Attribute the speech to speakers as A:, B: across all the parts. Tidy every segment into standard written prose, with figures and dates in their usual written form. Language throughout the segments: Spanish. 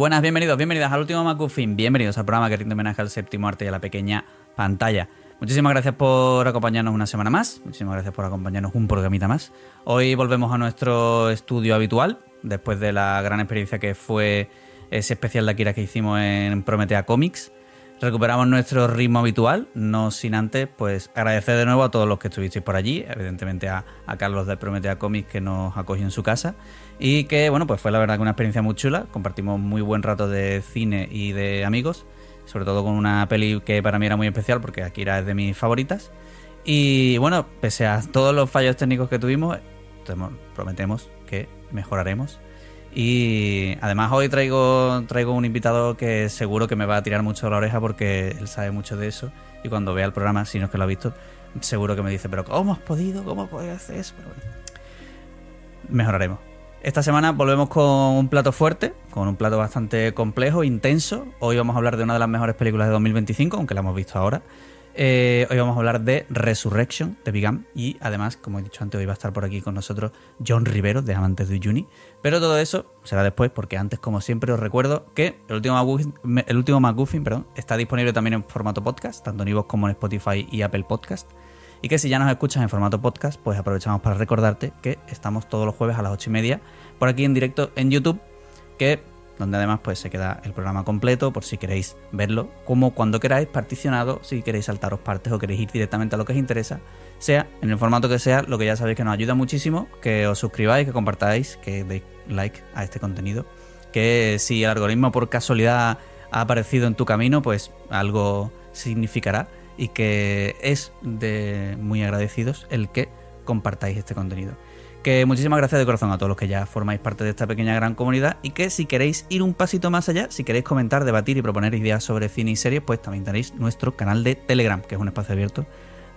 A: buenas, bienvenidas al último McGuffin, bienvenidos al programa que rinde homenaje al séptimo arte y a la pequeña pantalla. Muchísimas gracias por acompañarnos una semana más, muchísimas gracias por acompañarnos un programita más. Hoy volvemos a nuestro estudio habitual, después de la gran experiencia que fue ese especial de Akira que hicimos en Prometea Comics. Recuperamos nuestro ritmo habitual, no sin antes pues agradecer de nuevo a todos los que estuvisteis por allí, evidentemente a Carlos de Prometea Comics que nos acogió en su casa y que bueno pues fue la verdad que una experiencia muy chula, compartimos muy buen rato de cine y de amigos, sobre todo con una peli que para mí era muy especial porque Akira es de mis favoritas y bueno, pese a todos los fallos técnicos que tuvimos, prometemos que mejoraremos. Y además hoy traigo un invitado que seguro que me va a tirar mucho la oreja porque él sabe mucho de eso y cuando vea el programa, si no es que lo ha visto, seguro que me dice, pero ¿cómo has podido? ¿Cómo puedes hacer eso? Pero bueno, mejoraremos. Esta semana volvemos con un plato fuerte, con un plato bastante complejo, intenso. Hoy vamos a hablar de una de las mejores películas de 2025, aunque la hemos visto ahora. Hoy vamos a hablar de Resurrection de Began y además, como he dicho antes, hoy va a estar por aquí con nosotros John Rivero de Amantes de Uyuni, pero todo eso será después porque antes, como siempre, os recuerdo que el último McGuffin está disponible también en formato podcast, tanto en iVoox como en Spotify y Apple Podcast, y que si ya nos escuchas en formato podcast, pues aprovechamos para recordarte que estamos todos los jueves a las 8:30 por aquí en directo en YouTube, donde además pues se queda el programa completo por si queréis verlo como cuando queráis, particionado, si queréis saltaros partes o queréis ir directamente a lo que os interesa, sea en el formato que sea. Lo que ya sabéis que nos ayuda muchísimo, que os suscribáis, que compartáis, que deis like a este contenido, que si el algoritmo por casualidad ha aparecido en tu camino, pues algo significará y que es de muy agradecidos el que compartáis este contenido. Que muchísimas gracias de corazón a todos los que ya formáis parte de esta pequeña gran comunidad y que si queréis ir un pasito más allá, si queréis comentar, debatir y proponer ideas sobre cine y series, pues también tenéis nuestro canal de Telegram, que es un espacio abierto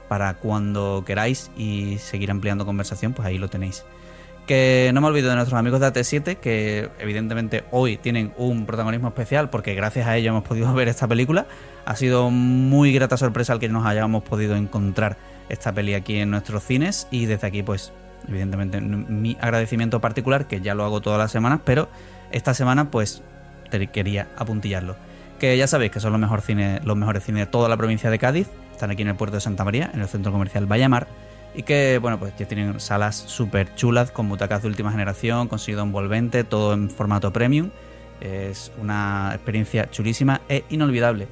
A: para cuando queráis y seguir ampliando conversación, pues ahí lo tenéis. Que no me olvido de nuestros amigos de AT7, que evidentemente hoy tienen un protagonismo especial porque gracias a ellos hemos podido ver esta película. Ha sido muy grata sorpresa el que nos hayamos podido encontrar esta peli aquí en nuestros cines y desde aquí pues evidentemente mi agradecimiento particular, que ya lo hago todas las semanas, pero esta semana pues quería apuntillarlo. Que ya sabéis que son los mejores cines de toda la provincia de Cádiz, están aquí en el puerto de Santa María, en el centro comercial Vallamar, y que bueno pues ya tienen salas súper chulas con butacas de última generación, con sonido envolvente, todo en formato premium. Es una experiencia chulísima e inolvidable.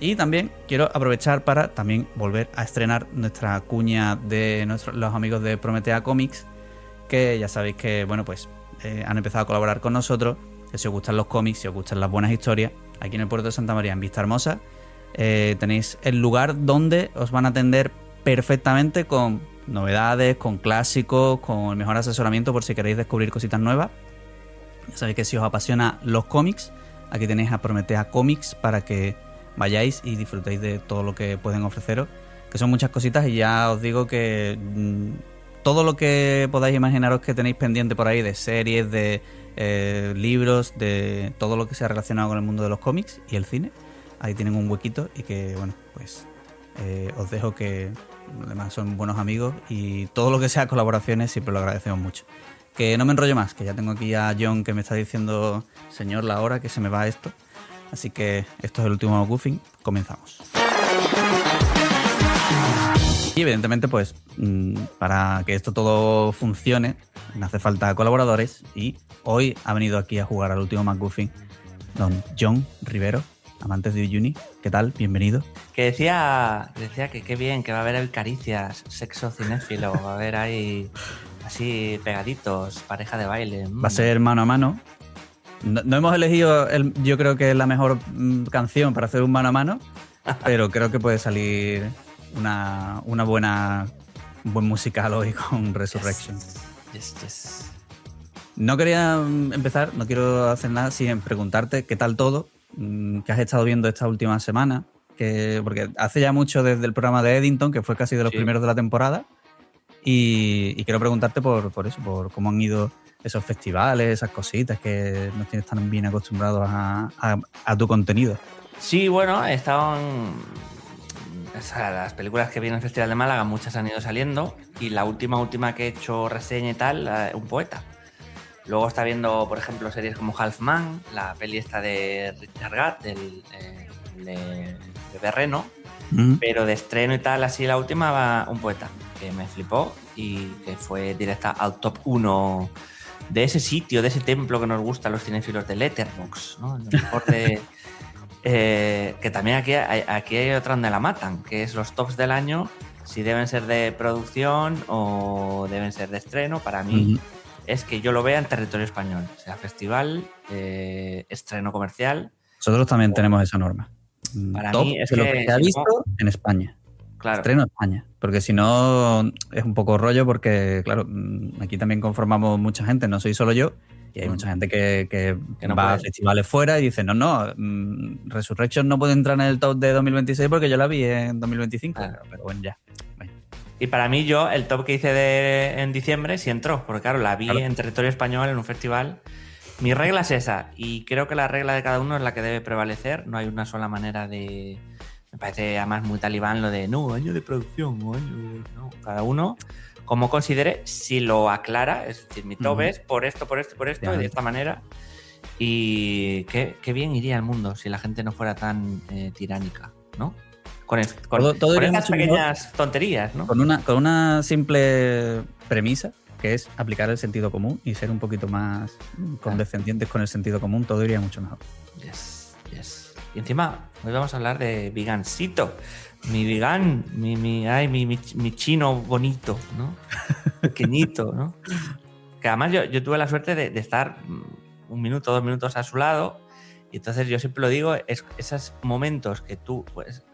A: Y también quiero aprovechar para también volver a estrenar nuestra cuña de los amigos de Prometea Comics, que ya sabéis que bueno pues han empezado a colaborar con nosotros, que si os gustan los cómics, si os gustan las buenas historias, aquí en el puerto de Santa María, en Vista Hermosa, tenéis el lugar donde os van a atender perfectamente con novedades, con clásicos, con el mejor asesoramiento por si queréis descubrir cositas nuevas. Ya sabéis que si os apasiona los cómics, aquí tenéis a Prometea Comics para que vayáis y disfrutéis de todo lo que pueden ofreceros, que son muchas cositas y ya os digo que todo lo que podáis imaginaros que tenéis pendiente por ahí de series, de libros, de todo lo que sea relacionado con el mundo de los cómics y el cine, ahí tienen un huequito y que bueno, pues os dejo que además son buenos amigos y todo lo que sea colaboraciones siempre lo agradecemos mucho. Que no me enrollo más, que ya tengo aquí a John que me está diciendo, señor, la hora que se me va esto. Así que esto es el último McGuffin, comenzamos. Y evidentemente pues para que esto todo funcione me hace falta colaboradores y hoy ha venido aquí a jugar al último McGuffin don John Rivero, Amantes de Uyuni. ¿Qué tal? Bienvenido.
B: Que decía que qué bien, que va a haber ahí caricias, sexo cinéfilo, va a haber ahí así pegaditos, pareja de baile.
A: Va a ser mano a mano. No hemos elegido, yo creo que es la mejor canción para hacer un mano a mano, pero creo que puede salir un buen musical hoy con Resurrection.
B: Yes.
A: No quería empezar, no quiero hacer nada sin preguntarte qué tal todo, qué has estado viendo esta última semana, porque hace ya mucho desde el programa de Eddington, que fue casi de los primeros de la temporada, y quiero preguntarte por eso, por cómo han ido esos festivales, esas cositas que nos tienes tan bien acostumbrados a tu contenido.
B: Sí, bueno, he estado las películas que vi en el Festival de Málaga, muchas han ido saliendo y la última que he hecho reseña y tal, Un poeta. Luego está viendo, por ejemplo, series como Half Man, la peli esta de Richard Gatt, de Berreno, pero de estreno y tal, así la última va Un poeta, que me flipó y que fue directa al top 1 de ese sitio, de ese templo que nos gusta a los cinéfilos de Letterboxd, ¿no? Lo mejor de... que también aquí hay otra donde la matan, que es los tops del año, si deben ser de producción o deben ser de estreno. Para mí es que yo lo vea en territorio español, sea festival, estreno comercial.
A: Nosotros también tenemos esa norma.
B: Para
A: top
B: mí es
A: de lo
B: que
A: se ha visto en España.
B: Claro.
A: Estreno España. Porque si no, es un poco rollo porque, claro, aquí también conformamos mucha gente, no soy solo yo, y hay mucha gente que no va a festivales fuera y dice, no, Resurrection no puede entrar en el top de 2026 porque yo la vi en 2025. Claro. Pero bueno, ya. Bueno.
B: Y para mí el top que hice en diciembre sí entró, porque claro, la vi en territorio español en un festival. Mi regla es esa, y creo que la regla de cada uno es la que debe prevalecer. No hay una sola manera de... Me parece además muy talibán lo de año de producción o año de... No, cada uno como considere, si lo aclara, es decir, mi top es por esto, y de esta manera. Y qué bien iría el mundo si la gente no fuera tan tiránica, ¿no? Con estas pequeñas tonterías, ¿no?
A: Con una simple premisa, que es aplicar el sentido común y ser un poquito más condescendientes con el sentido común, todo iría mucho mejor.
B: Yes. Y encima, hoy vamos a hablar de vegancito. Mi vegan, mi chino bonito, ¿no? Pequeñito, ¿no? Que además yo tuve la suerte de estar 1 minuto, 2 minutos a su lado, y entonces yo siempre lo digo, esos momentos que tú, pues,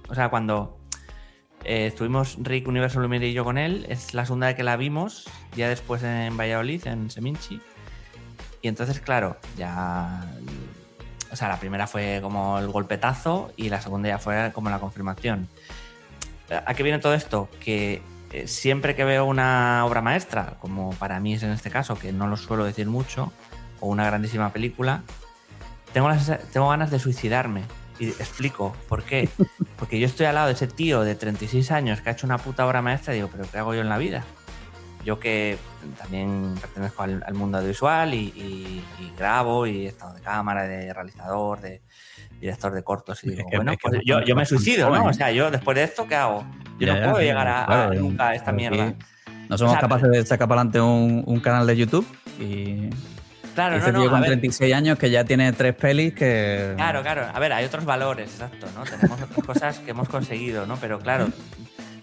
B: o sea, cuando estuvimos Rick, Universo Lumiere y yo con él, es la segunda vez que la vimos, ya después en Valladolid, en Seminci, y entonces, claro, ya... O sea, la primera fue como el golpetazo y la segunda ya fue como la confirmación. ¿A qué viene todo esto? Que siempre que veo una obra maestra, como para mí es en este caso, que no lo suelo decir mucho, o una grandísima película, tengo ganas de suicidarme. Y explico por qué. Porque yo estoy al lado de ese tío de 36 años que ha hecho una puta obra maestra y digo, ¿pero qué hago yo en la vida? Yo que también pertenezco al mundo audiovisual y grabo y he estado de cámara, de realizador, de director de cortos, y digo, pues yo me suicido, ¿no? O sea, yo después de esto, ¿qué hago? Yo no puedo llegar nunca a esta mierda.
A: No somos capaces de sacar para adelante un canal de YouTube y...
B: Claro,
A: ese tío con 36 años que ya tiene 3 pelis que...
B: Claro. A ver, hay otros valores, exacto, ¿no? Tenemos otras cosas que hemos conseguido, ¿no? Pero claro...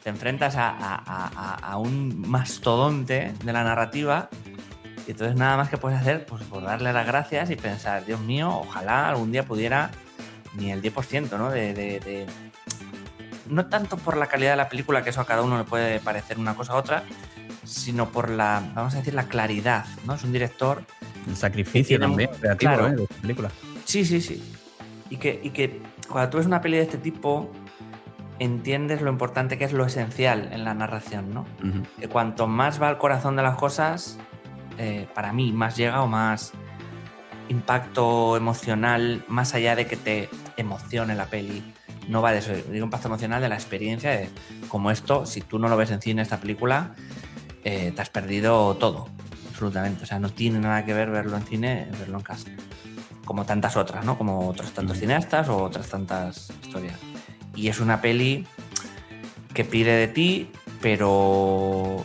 B: te enfrentas a un mastodonte de la narrativa y entonces nada más que puedes hacer pues por darle las gracias y pensar, Dios mío, ojalá algún día pudiera ni el 10%, ¿no? No tanto por la calidad de la película, que eso a cada uno le puede parecer una cosa u otra, sino por vamos a decir, la claridad, ¿no? Es un director...
A: El sacrificio también creativo,
B: claro,
A: de la película.
B: Sí. Y que cuando tú ves una peli de este tipo... entiendes lo importante que es lo esencial en la narración, ¿no? Que cuanto más va al corazón de las cosas, para mí, más llega o más impacto emocional, más allá de que te emocione la peli. No va de eso, digo impacto emocional de la experiencia de como esto, si tú no lo ves en cine, esta película, te has perdido todo, absolutamente. O sea, no tiene nada que ver verlo en cine, verlo en casa. Como tantas otras, ¿no? Como otros tantos cineastas o otras tantas historias. Y es una peli que pide de ti, pero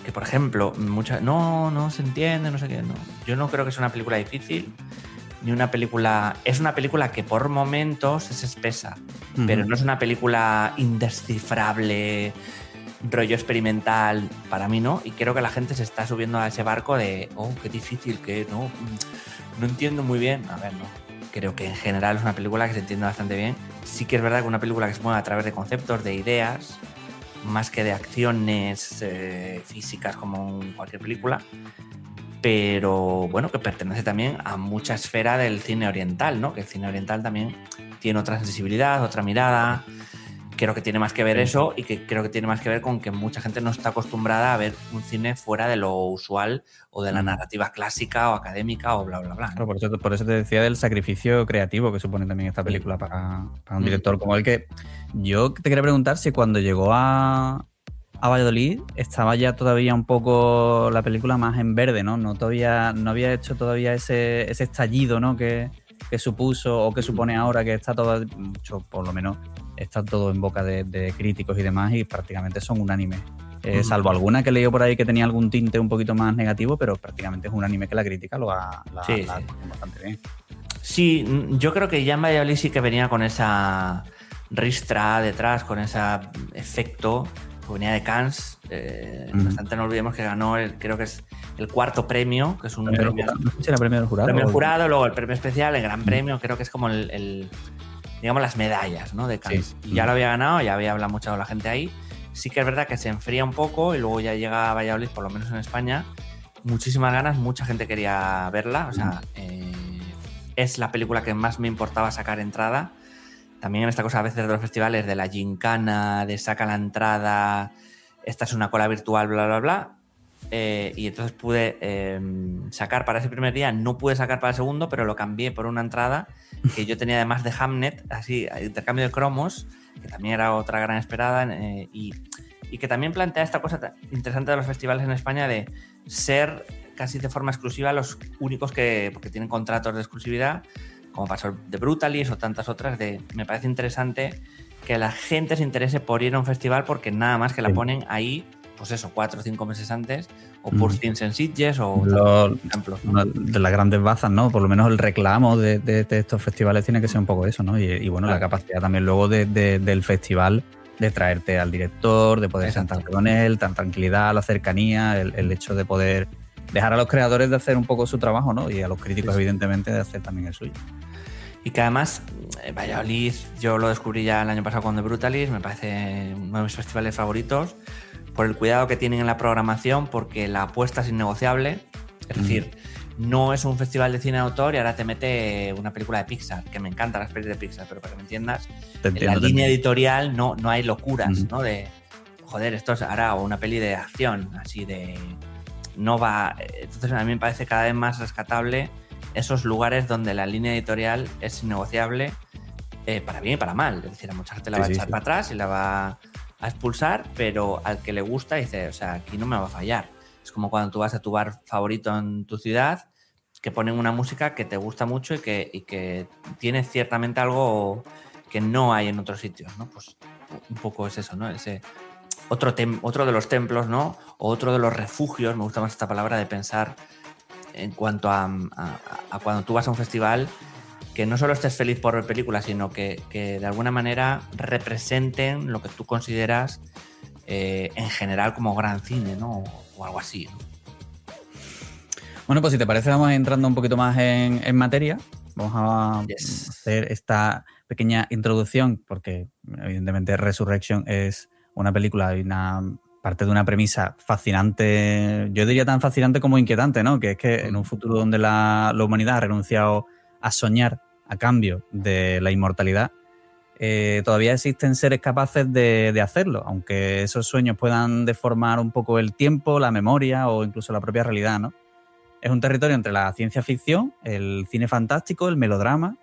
B: que, por ejemplo, no se entiende, no sé qué. No. Yo no creo que sea una película difícil, ni una película... Es una película que por momentos es espesa, pero no es una película indescifrable, rollo experimental, para mí no. Y creo que la gente se está subiendo a ese barco de, qué difícil, que no entiendo muy bien. A ver, no. Creo que en general es una película que se entiende bastante bien. Sí que es verdad que una película que se mueve a través de conceptos, de ideas, más que de acciones físicas como en cualquier película, pero bueno, que pertenece también a mucha esfera del cine oriental, ¿no? Que el cine oriental también tiene otra sensibilidad, otra mirada. Creo que tiene más que ver eso, y que creo que tiene más que ver con que mucha gente no está acostumbrada a ver un cine fuera de lo usual o de la narrativa clásica o académica o bla, bla, bla, ¿no?
A: Claro, por eso te decía del sacrificio creativo que supone también esta película para un director como el que... Yo te quería preguntar si cuando llegó a a Valladolid, estaba ya todavía un poco la película más en verde, ¿no? No había hecho todavía ese estallido, ¿no? Que supuso o que supone ahora, que está todo, mucho, por lo menos, está todo en boca de críticos y demás, y prácticamente son unánimes. Salvo alguna que he leído por ahí que tenía algún tinte un poquito más negativo, pero prácticamente es un anime que la crítica lo ha bastante bien.
B: Sí, yo creo que ya en Valladolid sí que venía con esa ristra detrás, con ese efecto que venía de Cannes. Bastante no olvidemos que ganó, creo que es el cuarto premio, que es un premio.
A: No sé si era premio del jurado.
B: Premio del jurado, luego el premio especial, el gran premio, creo que es como digamos, las medallas, ¿no? De Cannes. Sí. Y ya lo había ganado, ya había hablado mucho la gente ahí. Sí que es verdad que se enfría un poco y luego ya llega a Valladolid, por lo menos en España, muchísimas ganas, mucha gente quería verla, o sea, es la película que más me importaba sacar entrada. También en esta cosa a veces de los festivales, de la gincana, de saca la entrada, esta es una cola virtual, bla, bla, bla. Y entonces pude sacar para ese primer día, no pude sacar para el segundo, pero lo cambié por una entrada que yo tenía además de Hamnet, así, intercambio de cromos, que también era otra gran esperada, y que también plantea esta cosa interesante de los festivales en España de ser casi de forma exclusiva los únicos porque tienen contratos de exclusividad, como pasó de Brutalis o tantas otras. Me parece interesante que la gente se interese por ir a un festival porque nada más que la ponen ahí, pues eso, 4 o 5 meses antes, o por Cines en Sitges o ejemplo.
A: De las grandes bazas, ¿no? Por lo menos el reclamo de estos festivales tiene que ser un poco eso, ¿no? Y bueno, claro, la capacidad también luego del festival de traerte al director, de poder sentarte con él, tan tranquilidad, la cercanía, el hecho de poder dejar a los creadores de hacer un poco su trabajo, ¿no? Y a los críticos, evidentemente, de hacer también el suyo.
B: Y que además, Valladolid, yo lo descubrí ya el año pasado con The Brutalis, me parece uno de mis festivales favoritos, por el cuidado que tienen en la programación, porque la apuesta es innegociable. Es decir, no es un festival de cine de autor y ahora te mete una película de Pixar, que me encantan las películas de Pixar, pero para que me entiendas, en la línea editorial no hay locuras, ¿no? De, joder, esto es ahora una peli de acción, así de... No va... Entonces a mí me parece cada vez más rescatable esos lugares donde la línea editorial es innegociable, para bien y para mal. Es decir, a mucha gente la va a echar para atrás y la va a expulsar, pero al que le gusta dice, o sea, aquí no me va a fallar. Es como cuando tú vas a tu bar favorito en tu ciudad, que ponen una música que te gusta mucho y que tiene ciertamente algo que no hay en otros sitios, ¿no? Pues un poco es eso, ¿no? Ese otro de los templos, ¿no? O otro de los refugios, me gusta más esta palabra, de pensar en cuanto a cuando tú vas a un festival, que no solo estés feliz por ver películas, sino que de alguna manera representen lo que tú consideras en general como gran cine, ¿no? O algo así, ¿no?
A: Bueno, pues si te parece, vamos entrando un poquito más en materia. Vamos a hacer esta pequeña introducción, porque evidentemente Resurrection es una película y una parte de una premisa fascinante, yo diría tan fascinante como inquietante, ¿no? Que es que en un futuro donde la humanidad ha renunciado a soñar a cambio de la inmortalidad, todavía existen seres capaces de hacerlo, aunque esos sueños puedan deformar un poco el tiempo, la memoria o incluso la propia realidad, ¿no? Es un territorio entre la ciencia ficción, el cine fantástico, el melodrama.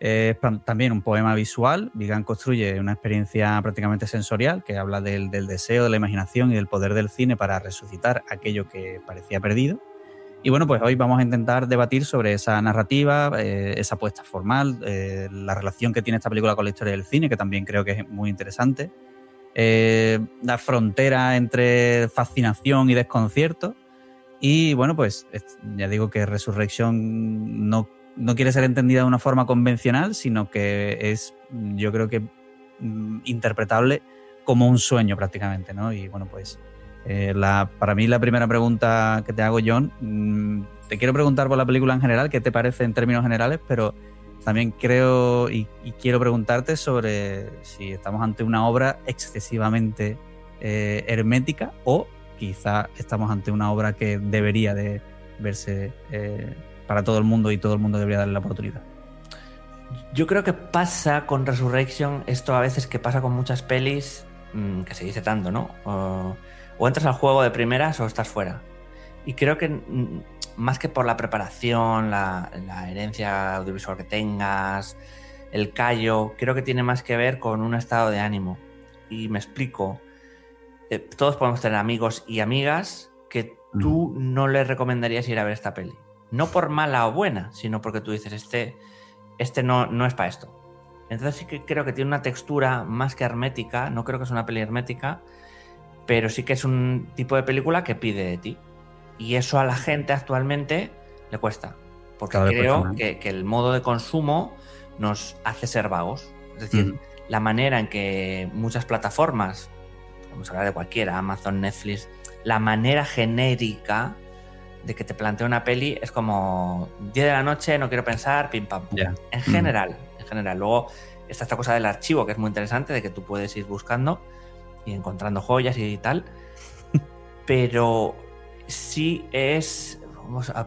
A: Es también un poema visual. Vigan construye una experiencia prácticamente sensorial que habla del deseo, de la imaginación y del poder del cine para resucitar aquello que parecía perdido. Y bueno, pues hoy vamos a intentar debatir sobre esa narrativa, esa apuesta formal, la relación que tiene esta película con la historia del cine, que también creo que es muy interesante, la frontera entre fascinación y desconcierto. Y bueno, pues ya digo que Resurrection no quiere ser entendida de una forma convencional, sino que es, yo creo que, interpretable como un sueño prácticamente, ¿no? Y bueno, pues para mí la primera pregunta que te hago, John, te quiero preguntar por la película en general, ¿qué te parece en términos generales? Pero también creo y quiero preguntarte sobre si estamos ante una obra excesivamente hermética o quizá estamos ante una obra que debería de verse para todo el mundo y todo el mundo debería darle la oportunidad.
B: Yo creo que pasa con Resurrection esto a veces que pasa con muchas pelis, que se dice tanto, ¿no? O entras al juego de primeras o estás fuera. Y creo que más que por la preparación, la herencia audiovisual que tengas, el callo, creo que tiene más que ver con un estado de ánimo. Y me explico. todos podemos tener amigos y amigas que tú no les recomendarías ir a ver esta peli. No por mala o buena, sino porque tú dices, este no es para esto. Entonces sí que creo que tiene una textura más que hermética, no creo que es una peli hermética, pero sí que es un tipo de película que pide de ti. Y eso a la gente actualmente le cuesta, porque creo que el modo de consumo nos hace ser vagos. Es decir, la manera en que muchas plataformas, vamos a hablar de cualquiera, Amazon, Netflix, la manera genérica de que te plantea una peli es como 10 de la noche, no quiero pensar, pim pam pum.
A: Yeah.
B: En general. Luego está esta cosa del archivo que es muy interesante, de que tú puedes ir buscando y encontrando joyas y tal, pero sí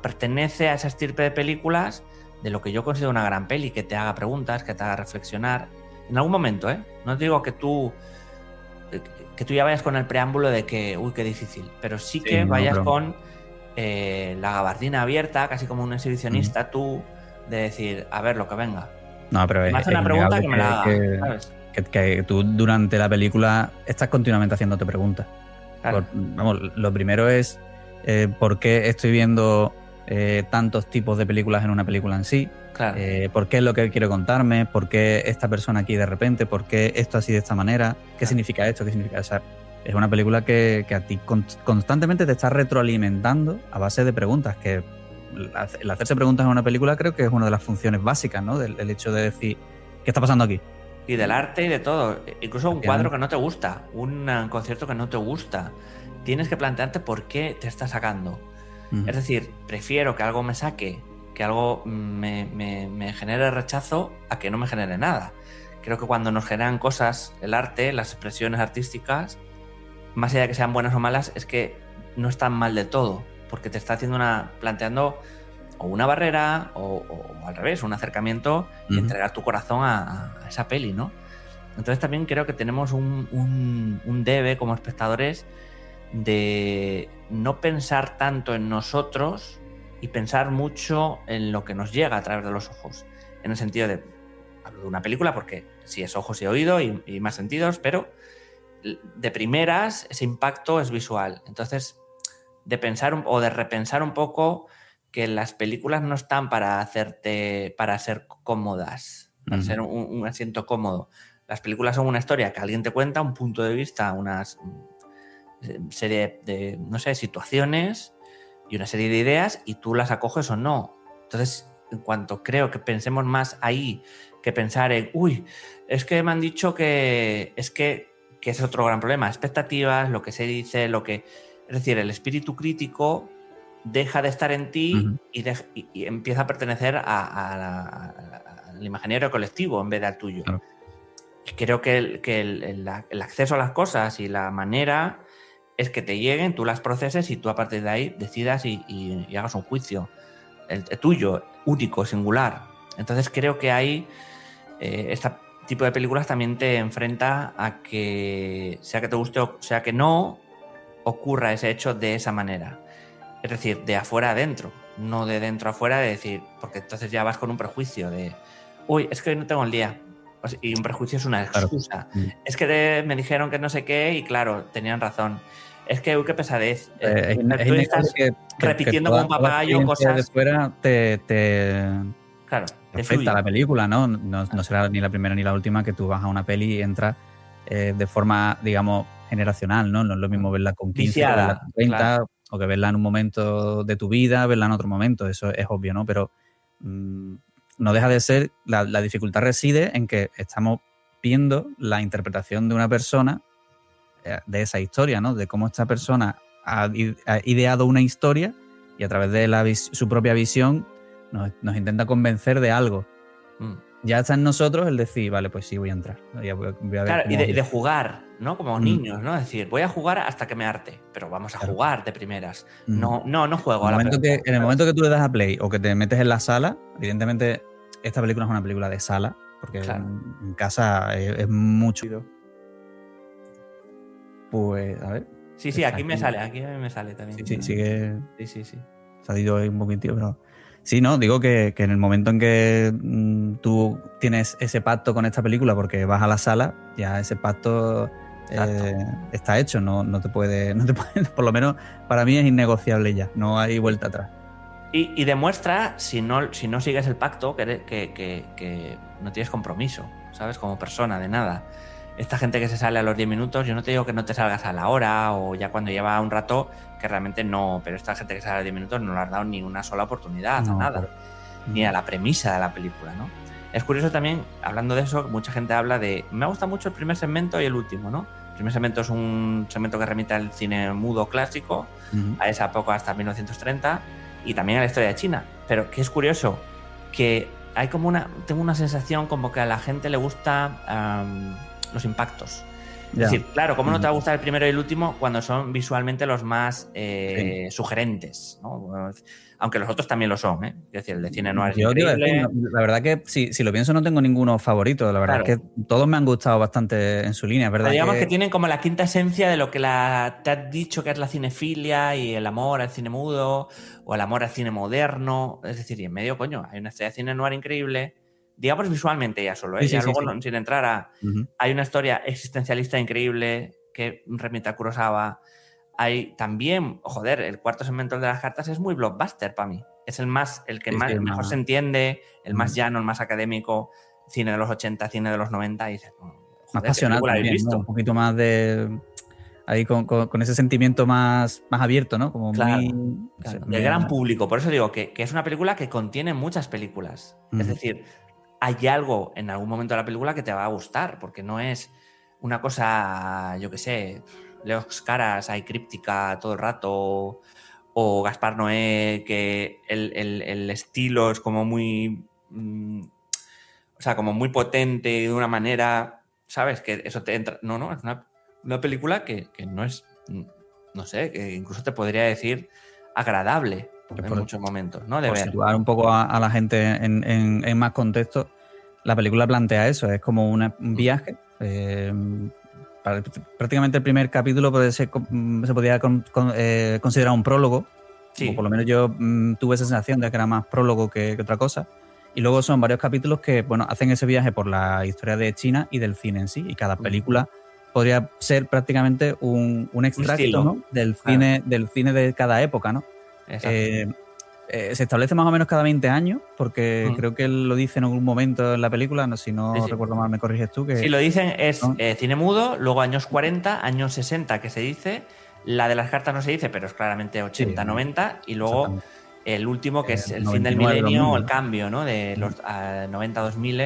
B: pertenece a esa estirpe de películas de lo que yo considero una gran peli, que te haga preguntas, que te haga reflexionar en algún momento, ¿eh? No digo que tú ya vayas con el preámbulo de que, uy, qué difícil, pero sí que vayas con la gabardina abierta, casi como un exhibicionista, tú, de decir, a ver lo que venga.
A: No, pero
B: me hace una pregunta que me la haga, ¿sabes?
A: Que tú durante la película estás continuamente haciéndote preguntas.
B: Claro.
A: Lo primero es por qué estoy viendo tantos tipos de películas en una película en sí.
B: Claro.
A: ¿Por qué es lo que quiere contarme? ¿Por qué esta persona aquí de repente? ¿Por qué esto así de esta manera? ¿Qué significa esto? ¿Qué significa eso? Es una película que a ti constantemente te está retroalimentando a base de preguntas, que el hacerse preguntas en una película creo que es una de las funciones básicas, ¿no? Del hecho de decir, ¿qué está pasando aquí?
B: Y del arte y de todo. Incluso un cuadro que no te gusta, un concierto que no te gusta. Tienes que plantearte por qué te está sacando. Es decir, prefiero que algo me saque, que algo me genere rechazo, a que no me genere nada. Creo que cuando nos generan cosas, el arte, las expresiones artísticas, más allá de que sean buenas o malas, es que no están mal de todo, porque te está planteando o una barrera o al revés, un acercamiento y entregar tu corazón a esa peli, ¿no? Entonces también creo que tenemos un debe como espectadores de no pensar tanto en nosotros y pensar mucho en lo que nos llega a través de los ojos. En el sentido de, hablo de una película porque sí es ojos y oído y más sentidos, pero de primeras ese impacto es visual. Entonces, de pensar o de repensar un poco que las películas no están para ser cómodas, para ser un asiento cómodo. Las películas son una historia que alguien te cuenta, un punto de vista, una serie de, no sé, situaciones y una serie de ideas y tú las acoges o no. Entonces, en cuanto creo que pensemos más ahí que pensar en, uy, es que me han dicho que es otro gran problema, expectativas, lo que se dice, es decir, el espíritu crítico deja de estar en ti y empieza a pertenecer al imaginario colectivo en vez de al tuyo. Claro. Creo que el acceso a las cosas y la manera es que te lleguen, tú las proceses y tú a partir de ahí decidas y hagas un juicio, el tuyo, único, singular. Entonces creo que ahí este tipo de películas también te enfrenta a que, sea que te guste o sea que no, ocurra ese hecho de esa manera. Es decir, de afuera adentro, no de dentro a afuera, de decir, porque entonces ya vas con un prejuicio de, uy, es que hoy no tengo el día. Y un prejuicio es una excusa. Claro. Es que me dijeron que no sé qué y claro, tenían razón. Es que, uy, qué pesadez. Tú estás repitiendo como un papagayo cosas.
A: De fuera
B: claro,
A: te afecta la película, ¿no? No será ni la primera ni la última que tú vas a una peli y entras de forma, digamos, generacional, ¿no? No es lo mismo verla con 15,
B: viciada,
A: verla con 30, claro, o que verla en un momento de tu vida, verla en otro momento, eso es obvio, ¿no? Pero no deja de ser, la dificultad reside en que estamos viendo la interpretación de una persona de esa historia, ¿no? De cómo esta persona ha ideado una historia y a través de su propia visión nos intenta convencer de algo. Ya está en nosotros el decir, vale, pues sí, voy a entrar. Voy a ver
B: claro, y de jugar, ¿no? Como niños, ¿no? Es decir, voy a jugar hasta que me harte, pero vamos a jugar de primeras. No juego a la pelota.
A: En el momento que tú le das a play o que te metes en la sala, evidentemente esta película es una película de sala, porque en casa es mucho. Pues, a ver.
B: Sí, aquí me sale también.
A: Sí, sigue.
B: Sí.
A: Se ha ido un poquitito, pero... Sí, no, digo que en el momento en que tú tienes ese pacto con esta película porque vas a la sala, ya ese pacto está hecho, no te puede, por lo menos para mí es innegociable ya, no hay vuelta atrás.
B: Y demuestra, si no sigues el pacto, que no tienes compromiso, ¿sabes? Como persona, de nada. Esta gente que se sale a los 10 minutos, yo no te digo que no te salgas a la hora o ya cuando lleva un rato, que realmente no, pero esta gente que sale a los 10 minutos no le has dado ni una sola oportunidad a nada, ni a la premisa de la película, ¿no? Es curioso también, hablando de eso, mucha gente habla de... Me gusta mucho el primer segmento y el último, ¿no? El primer segmento es un segmento que remite al cine mudo clásico, a esa época hasta 1930, y también a la historia de China. Pero que es curioso que hay como tengo una sensación como que a la gente le gusta los impactos. Es decir, claro, ¿cómo no te va a gustar el primero y el último cuando son visualmente los más sugerentes, ¿no? Aunque los otros también lo son, ¿eh? Es decir, el de cine noir es increíble.
A: La verdad que si lo pienso no tengo ninguno favorito. La verdad es que todos me han gustado bastante en su línea, es verdad.
B: Pero digamos que tienen como la quinta esencia de lo que te has dicho que es la cinefilia y el amor al cine mudo o el amor al cine moderno. Es decir, y en medio, coño, hay una estrella de cine noir increíble, digamos visualmente ya solo, ¿eh? Luego, sin entrar a... Hay una historia existencialista increíble que remite a Kurosawa. Hay también, joder, el cuarto segmento de las cartas es muy blockbuster para mí. Es el que mejor se entiende, el más llano, el más académico, cine de los 80, cine de los 90, y dices, joder,
A: más pasional también, ¿no? Un poquito más de... Ahí con ese sentimiento más abierto, ¿no? Como muy...
B: de gran público. Por eso digo que es una película que contiene muchas películas. Es decir, hay algo en algún momento de la película que te va a gustar, porque no es una cosa, yo qué sé, Leos Caras, hay críptica todo el rato, o Gaspar Noé, que el estilo es como muy... o sea, como muy potente de una manera, ¿sabes? Que eso te entra... No, es una película que no es, no sé, que incluso te podría decir agradable en muchos momentos, ¿no? De ver.
A: Situar un poco a la gente en más contexto, la película plantea eso, es como un viaje. Prácticamente el primer capítulo se podía considerar un prólogo. Sí. O por lo menos yo tuve esa sensación de que era más prólogo que otra cosa. Y luego son varios capítulos que, bueno, hacen ese viaje por la historia de China y del cine en sí. Y cada película podría ser prácticamente un extracto, ¿no? del cine de cada época, ¿no? Se establece más o menos cada 20 años, porque creo que él lo dice en algún momento en la película, no, si no recuerdo mal, me corriges tú. Que,
B: sí, lo dicen, es cine mudo, luego años 40, años 60 que se dice, la de las cartas no se dice, pero es claramente 80, 90, y luego el último que es el fin del milenio, o el cambio, ¿no? De los 90 2000.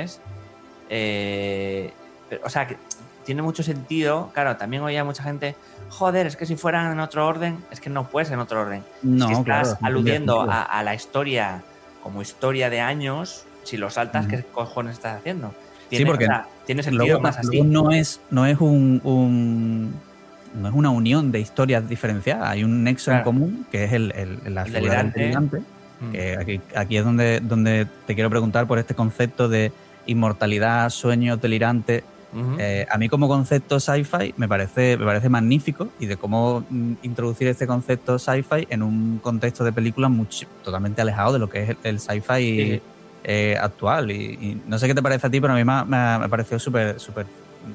B: O sea, que tiene mucho sentido. Claro, también oía mucha gente, joder, es que si fueran en otro orden, es que no puedes en otro orden. No, si estás aludiendo a la historia como historia de años, si lo saltas, ¿qué cojones estás haciendo? Tiene sentido
A: luego,
B: más así.
A: No es una unión de historias diferenciadas, hay un nexo en común, que es la figura del delirante. Que aquí es donde te quiero preguntar por este concepto de inmortalidad, sueños delirantes. A mí como concepto sci-fi me parece magnífico, y de cómo introducir este concepto sci-fi en un contexto de películas totalmente alejado de lo que es el sci-fi actual. Y no sé qué te parece a ti, pero a mí me ha parecido súper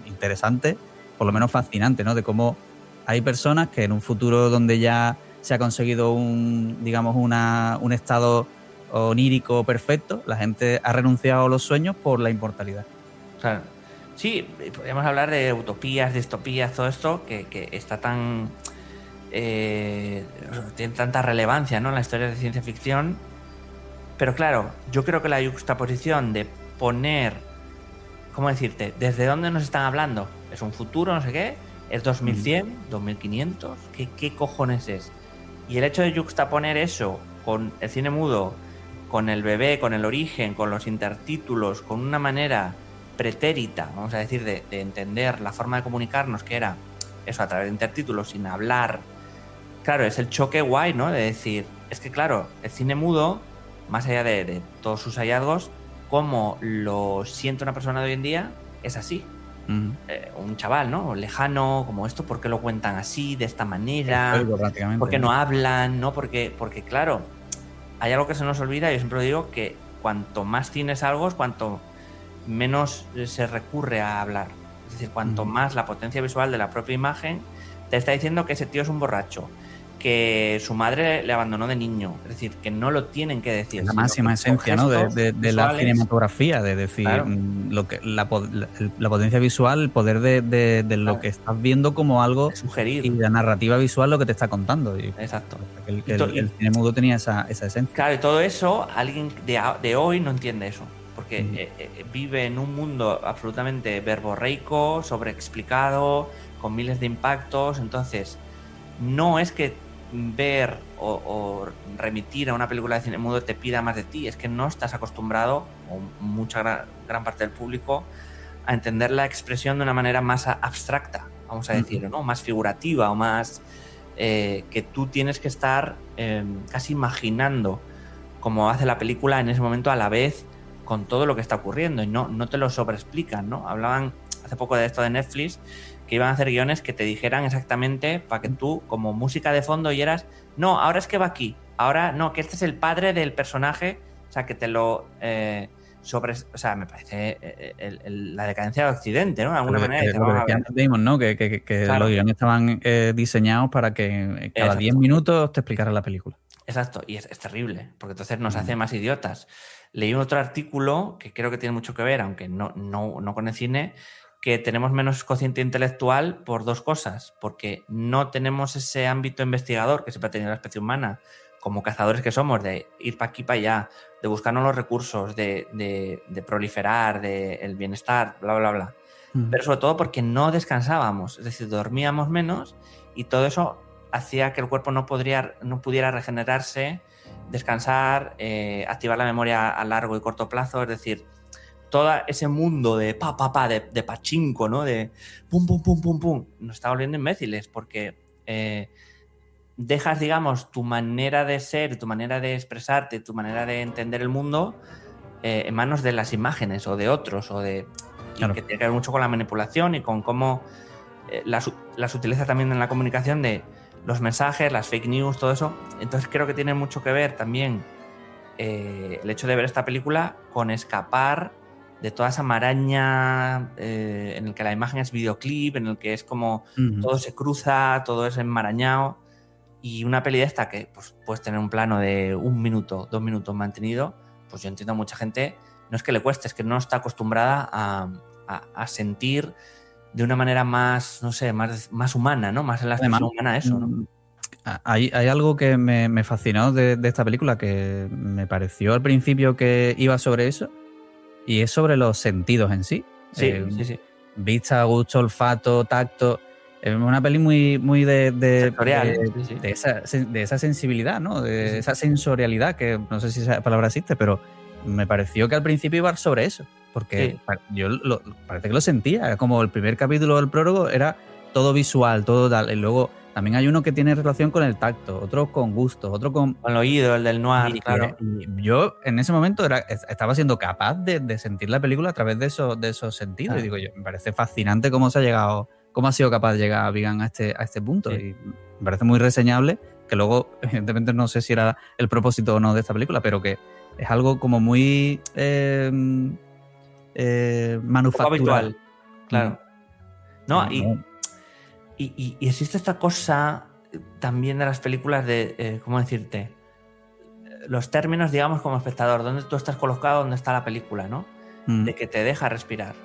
A: interesante, por lo menos fascinante, ¿no? De cómo hay personas que en un futuro donde ya se ha conseguido un estado onírico perfecto, la gente ha renunciado a los sueños por la inmortalidad.
B: Claro. Sí, podríamos hablar de utopías, distopías, todo esto que está tan... tiene tanta relevancia, ¿no?, en la historia de ciencia ficción. Pero claro, yo creo que la juxtaposición de poner... ¿Cómo decirte? ¿Desde dónde nos están hablando? ¿Es un futuro, no sé qué? ¿Es 2100? ¿2500? ¿Qué cojones es? Y el hecho de juxtaponer eso con el cine mudo, con el bebé, con el origen, con los intertítulos, con una manera pretérita, vamos a decir, de entender la forma de comunicarnos, que era eso, a través de intertítulos, sin hablar. Claro, es el choque guay, ¿no? De decir, es que claro, el cine mudo, más allá de todos sus hallazgos, como lo siente una persona de hoy en día, es así. Un chaval, ¿no? Lejano, como esto, ¿por qué lo cuentan así, de esta manera? ¿Por qué no hablan? ¿No? Porque claro, hay algo que se nos olvida, yo siempre digo que cuanto más cine es algo, es cuanto menos se recurre a hablar. Es decir, cuanto más la potencia visual de la propia imagen te está diciendo que ese tío es un borracho, que su madre le abandonó de niño, es decir, que no lo tienen que decir.
A: La máxima esencia, ¿no? de la cinematografía, de decir, claro, lo que la potencia visual, el poder de lo claro, que estás viendo como algo,
B: sugerir,
A: y la narrativa visual lo que te está contando.
B: Exacto.
A: El cine mudo tenía esa esencia.
B: Claro, y todo eso, alguien de hoy no entiende eso, porque vive en un mundo absolutamente verborreico, sobreexplicado, con miles de impactos. Entonces, no es que ver o remitir a una película de cine mudo te pida más de ti, es que no estás acostumbrado, o gran parte del público, a entender la expresión de una manera más abstracta, vamos a decirlo, ¿no? Más figurativa o más que tú tienes que estar casi imaginando cómo hace la película en ese momento a la vez con todo lo que está ocurriendo, y no te lo sobreexplican, ¿no? Hablaban hace poco de esto de Netflix, que iban a hacer guiones que te dijeran exactamente para que tú, como música de fondo, oyeras, no, ahora es que va aquí, ahora no, que este es el padre del personaje, o sea, que te lo o sea, me parece la decadencia de Occidente, ¿no? De alguna manera.
A: Lo que decía Damon, ¿no? Que claro, los guiones estaban diseñados para que cada 10 minutos te explicara la película.
B: Exacto, y es terrible, porque entonces nos hace más idiotas. Leí otro artículo que creo que tiene mucho que ver, aunque no con el cine, que tenemos menos cociente intelectual por dos cosas, porque no tenemos ese ámbito investigador que siempre ha tenido la especie humana, como cazadores que somos, de ir para aquí, para allá, de buscarnos los recursos, de proliferar, de el bienestar, bla, bla, bla. Pero sobre todo porque no descansábamos, es decir, dormíamos menos, y todo eso hacía que el cuerpo no pudiera regenerarse, descansar, activar la memoria a largo y corto plazo, es decir, todo ese mundo de de pachinko, ¿no? De pum, pum, pum, pum, pum, nos está volviendo imbéciles, porque dejas, digamos, tu manera de ser, tu manera de expresarte, tu manera de entender el mundo en manos de las imágenes o de otros, claro, que tiene que ver mucho con la manipulación y con cómo las utiliza también en la comunicación de los mensajes, las fake news, todo eso. Entonces creo que tiene mucho que ver también el hecho de ver esta película con escapar de toda esa maraña en el que la imagen es videoclip, en el que es como todo se cruza, todo es enmarañado, y una peli de esta que pues, puedes tener un plano de 1 minuto, 2 minutos mantenido, pues yo entiendo a mucha gente, no es que le cueste, es que no está acostumbrada a sentir de una manera más, no sé, más humana, ¿no? Más en la expresión humana eso, ¿no?
A: Hay algo que me fascinó de esta película, que me pareció al principio que iba sobre eso, y es sobre los sentidos en sí.
B: Sí, sí.
A: Vista, gusto, olfato, tacto. Es una peli muy de esa sensibilidad, ¿no? De esa sensorialidad, que no sé si esa palabra existe, pero me pareció que al principio iba sobre eso, porque yo parece que lo sentía. Era como el primer capítulo del prólogo era todo visual, todo tal, y luego también hay uno que tiene relación con el tacto, otro con gusto, otro con
B: el oído, el del noir, claro.
A: Y yo en ese momento estaba siendo capaz de sentir la película a través de esos sentidos. Y digo, me parece fascinante cómo ha sido capaz de llegar Vigan a este punto. Sí. Y me parece muy reseñable, que luego, evidentemente, no sé si era el propósito o no de esta película, pero que es algo como muy manufacturado.
B: Habitual, claro. Y existe esta cosa también de las películas de, ¿cómo decirte? Los términos, digamos, como espectador, dónde tú estás colocado, dónde está la película, ¿no? De que te deja respirar,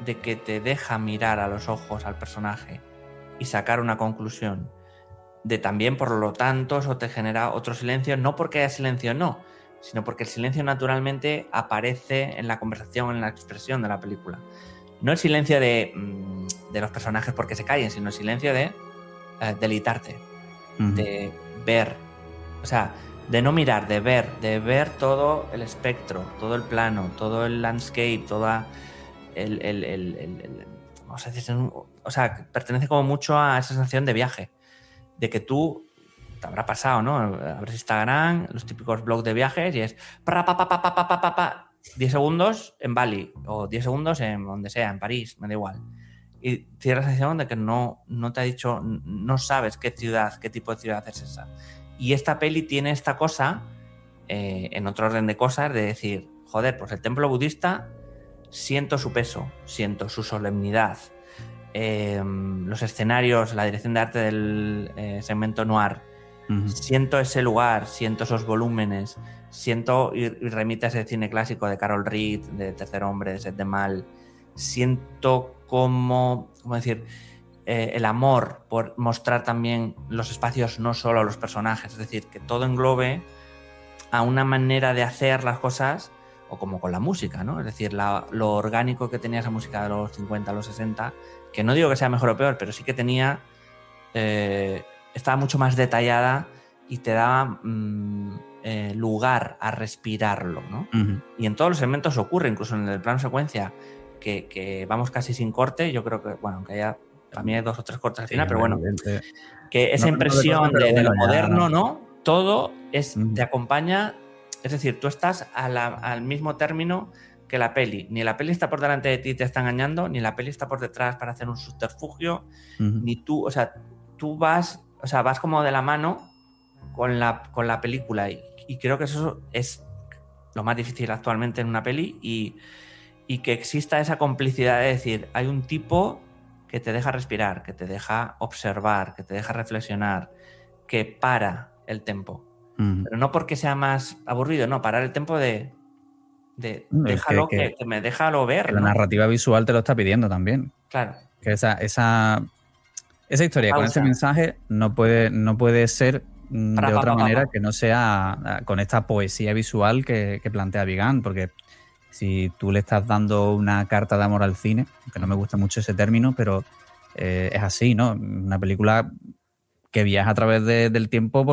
B: de que te deja mirar a los ojos al personaje y sacar una conclusión, de también, por lo tanto, eso te genera otro silencio, no porque haya silencio, no, sino porque el silencio naturalmente aparece en la conversación, en la expresión de la película. No el silencio de los personajes porque se callen, sino el silencio de deleitarte, de ver, o sea, de no mirar, de ver todo el espectro, todo el plano, todo el landscape, toda vamos a decir, o sea, pertenece como mucho a esa sensación de viaje, de que tú, te habrá pasado, ¿no? Abres Instagram, los típicos blogs de viajes, y es 10 segundos en Bali o 10 segundos en donde sea, en París, me da igual. Y tienes la sensación de que no te ha dicho, no sabes qué tipo de ciudad es esa. Y esta peli tiene esta cosa, en otro orden de cosas, de decir, joder, pues el templo budista siento su peso, siento su solemnidad, los escenarios, la dirección de arte del segmento noir. Siento ese lugar, siento esos volúmenes, siento y remite a ese cine clásico de Carol Reed, de Tercer Hombre, de Set de Mal. Siento ¿cómo decir? El amor por mostrar también los espacios, no solo a los personajes, es decir, que todo englobe a una manera de hacer las cosas, o como con la música, ¿no? Es decir, lo orgánico que tenía esa música de los 50 a los 60, que no digo que sea mejor o peor, pero sí que tenía... estaba mucho más detallada y te daba lugar a respirarlo, ¿no? Y en todos los segmentos ocurre, incluso en el plano secuencia, que vamos casi sin corte. Yo creo que, bueno, aunque haya, para mí hay 2 o 3 cortes al final, pero bueno, que esa impresión de lo moderno, ¿no? Todo te acompaña, es decir, tú estás al mismo término que la peli. Ni la peli está por delante de ti y te está engañando, ni la peli está por detrás para hacer un subterfugio, ni tú, o sea, tú vas como de la mano con la película, y creo que eso es lo más difícil actualmente en una peli, y que exista esa complicidad de decir, hay un tipo que te deja respirar, que te deja observar, que te deja reflexionar, que para el tempo. Pero no porque sea más aburrido, no, parar el tempo de déjalo, que me déjalo ver,
A: que la
B: ¿no?
A: narrativa visual te lo está pidiendo también.
B: Claro.
A: Que esa historia con ese mensaje no puede ser de otra manera que no sea con esta poesía visual que plantea Vigan, porque si tú le estás dando una carta de amor al cine, que no me gusta mucho ese término, pero es así, ¿no? Una película que viaja a través del tiempo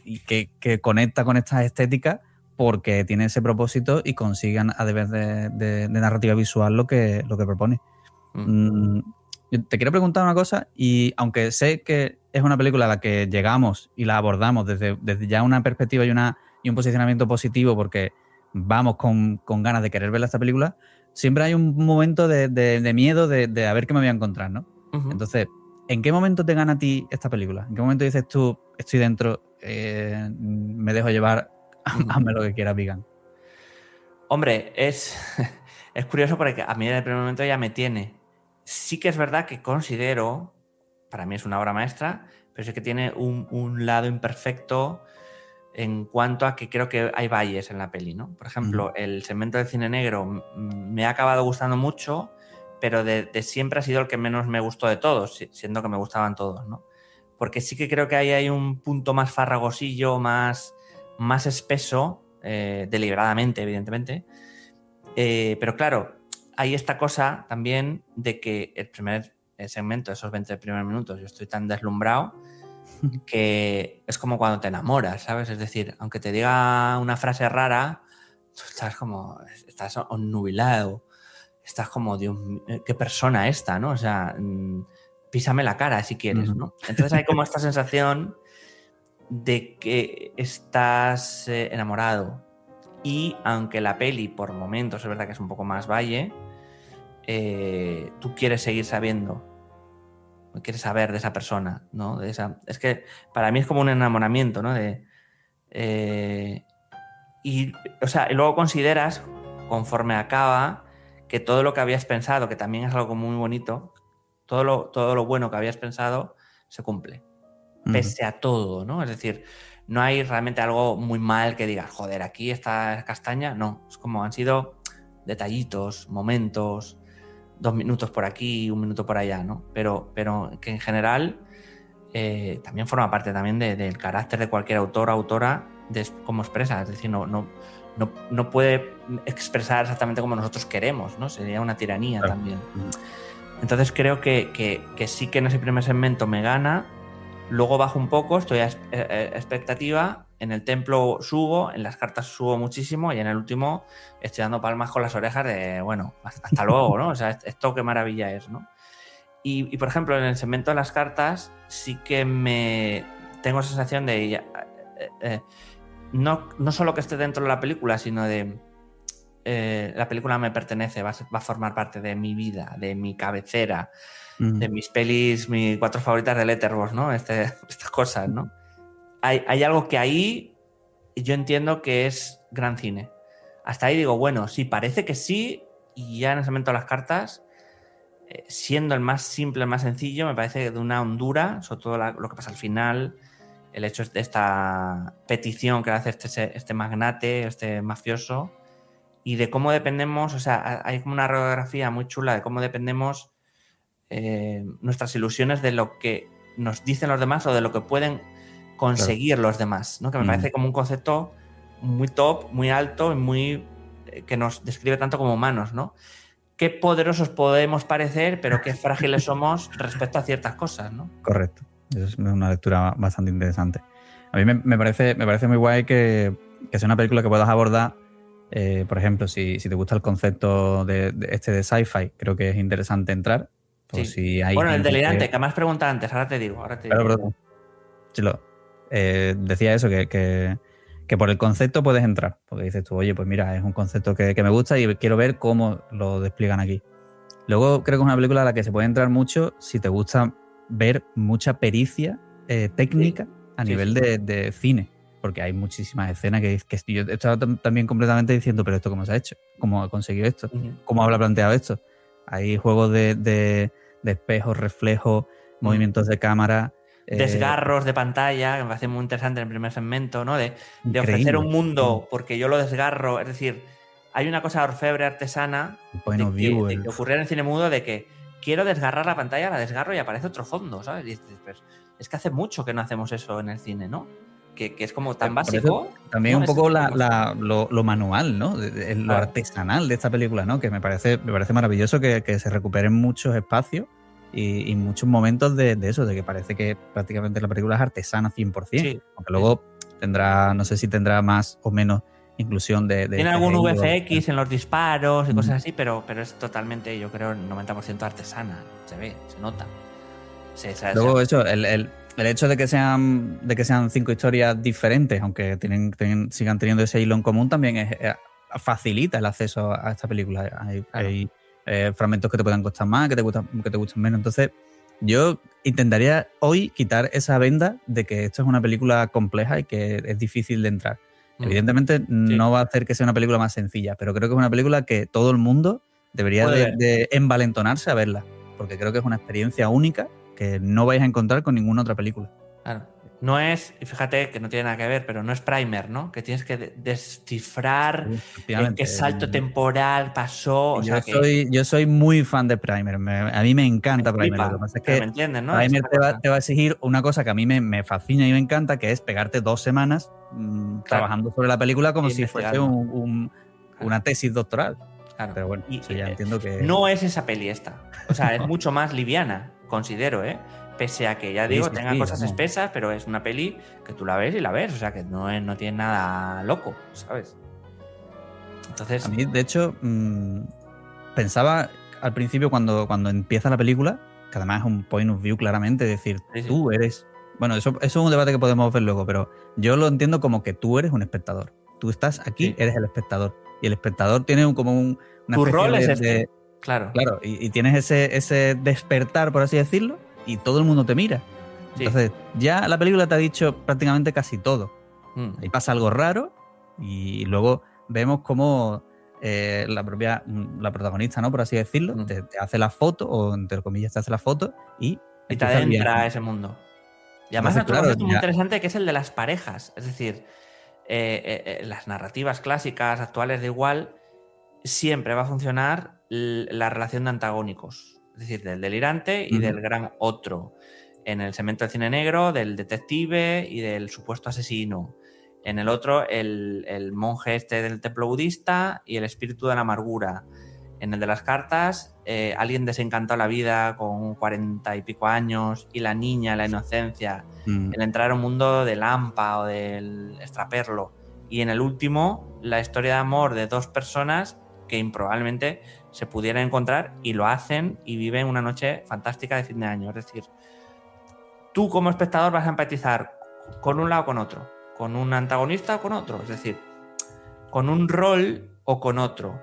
A: y que conecta con estas estéticas porque tiene ese propósito y consigan a través de narrativa visual lo que propone. Yo te quiero preguntar una cosa, y aunque sé que es una película a la que llegamos y la abordamos desde ya una perspectiva y un posicionamiento positivo, porque vamos con ganas de querer ver esta película, siempre hay un momento de miedo de a ver qué me voy a encontrar, ¿no? Entonces, ¿en qué momento te gana a ti esta película? ¿En qué momento dices tú, estoy dentro, me dejo llevar, hazme lo que quieras, Vigan?
B: Hombre, es curioso porque a mí en el primer momento ya me tiene. Sí que es verdad que considero, para mí es una obra maestra, pero sí que tiene un lado imperfecto en cuanto a que creo que hay valles en la peli, ¿no? Por ejemplo, el segmento del cine negro me ha acabado gustando mucho, pero de siempre ha sido el que menos me gustó de todos, siendo que me gustaban todos, ¿no? Porque sí que creo que ahí hay un punto más farragosillo, más espeso, deliberadamente, evidentemente. Pero claro, hay esta cosa también de que el primer segmento, esos 20 primeros minutos, yo estoy tan deslumbrado que es como cuando te enamoras, ¿sabes? Es decir, aunque te diga una frase rara, tú estás onnubilado, estás como, Dios mío, qué persona esta, ¿no? O sea, písame la cara si quieres, ¿no? Entonces hay como esta sensación de que estás enamorado. Y aunque la peli por momentos es verdad que es un poco más valle, tú quieres seguir sabiendo, quieres saber de esa persona, ¿no? Es que para mí es como un enamoramiento, ¿no? Y luego consideras, conforme acaba, que todo lo que habías pensado, que también es algo muy bonito, todo lo bueno que habías pensado se cumple, pese a todo, ¿no? Es decir, no hay realmente algo muy mal que digas, joder, aquí está castaña. No, es como han sido detallitos, momentos, 2 minutos por aquí, 1 minuto por allá, ¿no? Pero que en general también forma parte también del carácter de cualquier autor o autora de cómo expresa. Es decir, no puede expresar exactamente como nosotros queremos, ¿no? Sería una tiranía también. Entonces creo que sí que en ese primer segmento me gana. Luego bajo un poco, estoy a expectativa. En el templo subo, en las cartas subo muchísimo, y en el último estoy dando palmas con las orejas de, bueno, hasta luego, ¿no? O sea, esto qué maravilla es, ¿no? Y por ejemplo, en el segmento de las cartas sí que tengo sensación de no solo que esté dentro de la película, sino de la película me pertenece, va a formar parte de mi vida, de mi cabecera, de mis pelis, mis 4 favoritas de Letterboxd, ¿no? Estas cosas, ¿no? Hay algo que ahí yo entiendo que es gran cine. Hasta ahí digo, bueno, sí, parece que sí, y ya en ese momento las cartas siendo el más simple, el más sencillo, me parece de una hondura, sobre todo lo que pasa al final, el hecho de esta petición que hace este magnate, este mafioso, y de cómo dependemos, o sea, hay como una radiografía muy chula de cómo dependemos nuestras ilusiones de lo que nos dicen los demás o de lo que pueden conseguir los demás, ¿no? Que me parece como un concepto muy top, muy alto y muy que nos describe tanto como humanos, ¿no? Qué poderosos podemos parecer, pero qué frágiles somos respecto a ciertas cosas, ¿no?
A: Correcto. Eso es una lectura bastante interesante. A mí me parece muy guay que sea una película que puedas abordar, por ejemplo, si te gusta el concepto de sci-fi, creo que es interesante entrar.
B: Sí.
A: Si hay
B: Bueno, el
A: gente
B: delirante, que me has preguntado antes, ahora te digo.
A: Perdón. Decía eso, que por el concepto puedes entrar, porque dices tú, oye, pues mira, es un concepto que me gusta y quiero ver cómo lo despliegan aquí. Luego creo que es una película a la que se puede entrar mucho si te gusta ver mucha pericia técnica a nivel de cine, porque hay muchísimas escenas que yo he estado también completamente diciendo, pero ¿esto cómo se ha hecho? ¿Cómo ha conseguido esto? ¿Cómo habrá planteado esto? Hay juegos de espejos, reflejos, movimientos de cámara,
B: desgarros de pantalla, que me parece muy interesante en el primer segmento, ¿no? De ofrecer un mundo porque yo lo desgarro. Es decir, hay una cosa orfebre artesana de que ocurría en el cine mudo, de que quiero desgarrar la pantalla, la desgarro y aparece otro fondo, ¿sabes? Y dices, pues, es que hace mucho que no hacemos eso en el cine, ¿no? Que es como tan básico.
A: También ¿no? Un poco lo manual, ¿no? Lo artesanal de esta película, ¿no? Que me parece maravilloso que se recuperen muchos espacios y muchos momentos de eso, de que parece que prácticamente la película es artesana 100%. Sí, aunque luego tendrá, no sé si tendrá más o menos inclusión de
B: tiene algún VFX en los disparos y cosas así, pero es totalmente, yo creo, 90% artesana. Se ve, se nota.
A: Luego eso, el hecho de que sean 5 historias diferentes, aunque sigan teniendo ese hilo en común, también facilita el acceso a esta película. Hay fragmentos que te puedan costar más, que te gustan menos. Entonces, yo intentaría hoy quitar esa venda de que esto es una película compleja y que es difícil de entrar. Evidentemente, no va a hacer que sea una película más sencilla, pero creo que es una película que todo el mundo debería de envalentonarse a verla, porque creo que es una experiencia única que no vais a encontrar con ninguna otra película.
B: Claro. No es, y fíjate que no tiene nada que ver, pero no es Primer, ¿no? Que tienes que descifrar qué salto temporal pasó.
A: Yo soy muy fan de Primer. A mí me encanta Primer. Lo que pasa es que
B: me entiendes, ¿no?
A: Primer te va a exigir una cosa que a mí me fascina y me encanta, que es pegarte 2 semanas trabajando sobre la película como si fuese una tesis doctoral. Claro. Pero bueno, ya entiendo que...
B: No es esa peli esta. O sea, es mucho más liviana, considero, ¿eh? Pese a que, ya digo, tenga cosas espesas, pero es una peli que tú la ves y la ves. O sea, que no tiene nada loco, ¿sabes? Entonces...
A: A mí, de hecho, pensaba al principio cuando empieza la película, que además es un point of view claramente, decir, tú eres... Bueno, eso es un debate que podemos ver luego, pero yo lo entiendo como que tú eres un espectador. Tú estás aquí, eres el espectador. Y el espectador tiene una
B: tu
A: especie
B: rol es
A: de
B: claro.
A: Y tienes ese despertar, por así decirlo, y todo el mundo te mira. Entonces, ya la película te ha dicho prácticamente casi todo. Ahí pasa algo raro y luego vemos cómo la protagonista, ¿no? Por así decirlo, te hace la foto, o entre comillas te hace la foto y
B: te adentra a ese mundo. Y además hay otro concepto muy interesante que es el de las parejas. Es decir, las narrativas clásicas actuales de igual siempre va a funcionar la relación de antagónicos, es decir, del delirante y del gran otro. En el segmento del cine negro, del detective y del supuesto asesino. En el otro, el monje este del templo budista y el espíritu de la amargura. En el de las cartas, alguien desencantado de la vida con 40 y pico años y la niña, la inocencia. El entrar a un mundo del Lampa o del extraperlo. Y en el último, la historia de amor de 2 personas que improbablemente se pudieran encontrar y lo hacen y viven una noche fantástica de fin de año. Es decir, tú como espectador vas a empatizar con un lado o con otro, con un antagonista o con otro, es decir, con un rol o con otro,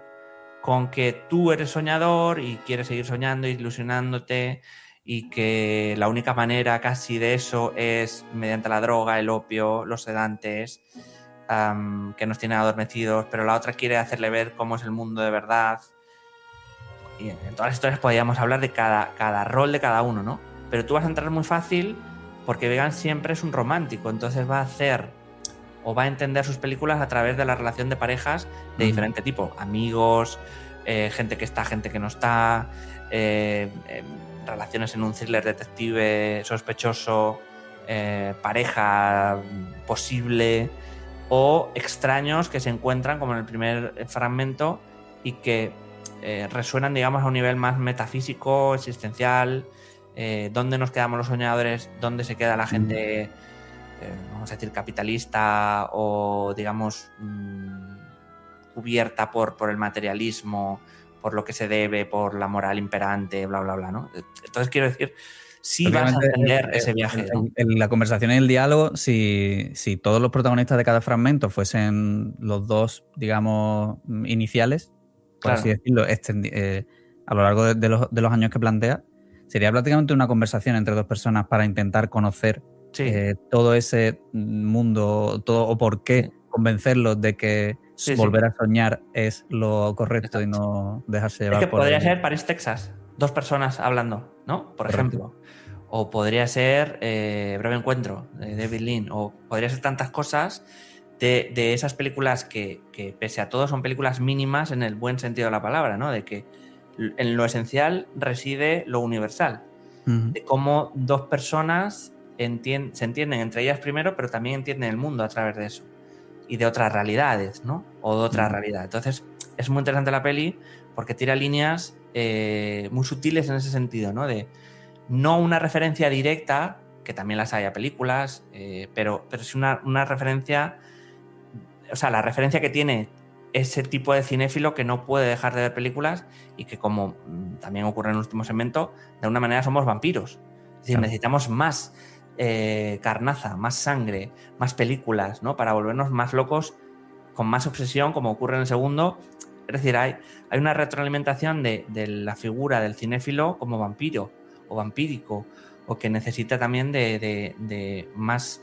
B: con que tú eres soñador y quieres seguir soñando, ilusionándote, y que la única manera casi de eso es mediante la droga, el opio, los sedantes, que nos tienen adormecidos, pero la otra quiere hacerle ver cómo es el mundo de verdad. y en todas las historias podríamos hablar de cada rol de cada uno, ¿no? Pero tú vas a entrar muy fácil porque Vegan siempre es un romántico, entonces va a hacer o va a entender sus películas a través de la relación de parejas de diferente tipo, amigos, gente que está, gente que no está, relaciones en un thriller detective sospechoso, pareja posible o extraños que se encuentran como en el primer fragmento y que resuenan, digamos, a un nivel más metafísico, existencial, dónde nos quedamos los soñadores, dónde se queda la gente, vamos a decir, capitalista o, digamos, cubierta por el materialismo, por lo que se debe, por la moral imperante, bla, bla, bla, ¿no? Entonces, quiero decir, sí vas a entender ese viaje, ¿no?
A: En la conversación y el diálogo, si todos los protagonistas de cada fragmento fuesen los dos, digamos, iniciales, por así decirlo, a lo largo de los años que plantea, sería prácticamente una conversación entre dos personas para intentar conocer todo ese mundo, todo, o por qué convencerlos de que volver a soñar es lo correcto. Exacto. Y no dejarse llevar.
B: Es que podría ser París, Texas, dos personas hablando, ¿no? Por ejemplo. O podría ser Breve Encuentro, de David Lean, o podría ser tantas cosas de esas películas que pese a todo son películas mínimas en el buen sentido de la palabra, ¿no? De que en lo esencial reside lo universal. De cómo dos personas se entienden entre ellas primero, pero también entienden el mundo a través de eso. Y de otras realidades, ¿no? O de otra realidad. Entonces, es muy interesante la peli porque tira líneas muy sutiles en ese sentido, ¿no? De no una referencia directa, que también las hay a películas, pero sí una referencia, o sea, la referencia que tiene ese tipo de cinéfilo que no puede dejar de ver películas y que, como también ocurre en el último segmento, de alguna manera somos vampiros. Es decir, necesitamos más carnaza, más sangre, más películas, ¿no? Para volvernos más locos, con más obsesión, como ocurre en el segundo. Es decir, hay una retroalimentación de la figura del cinéfilo como vampiro o vampírico, o que necesita también de más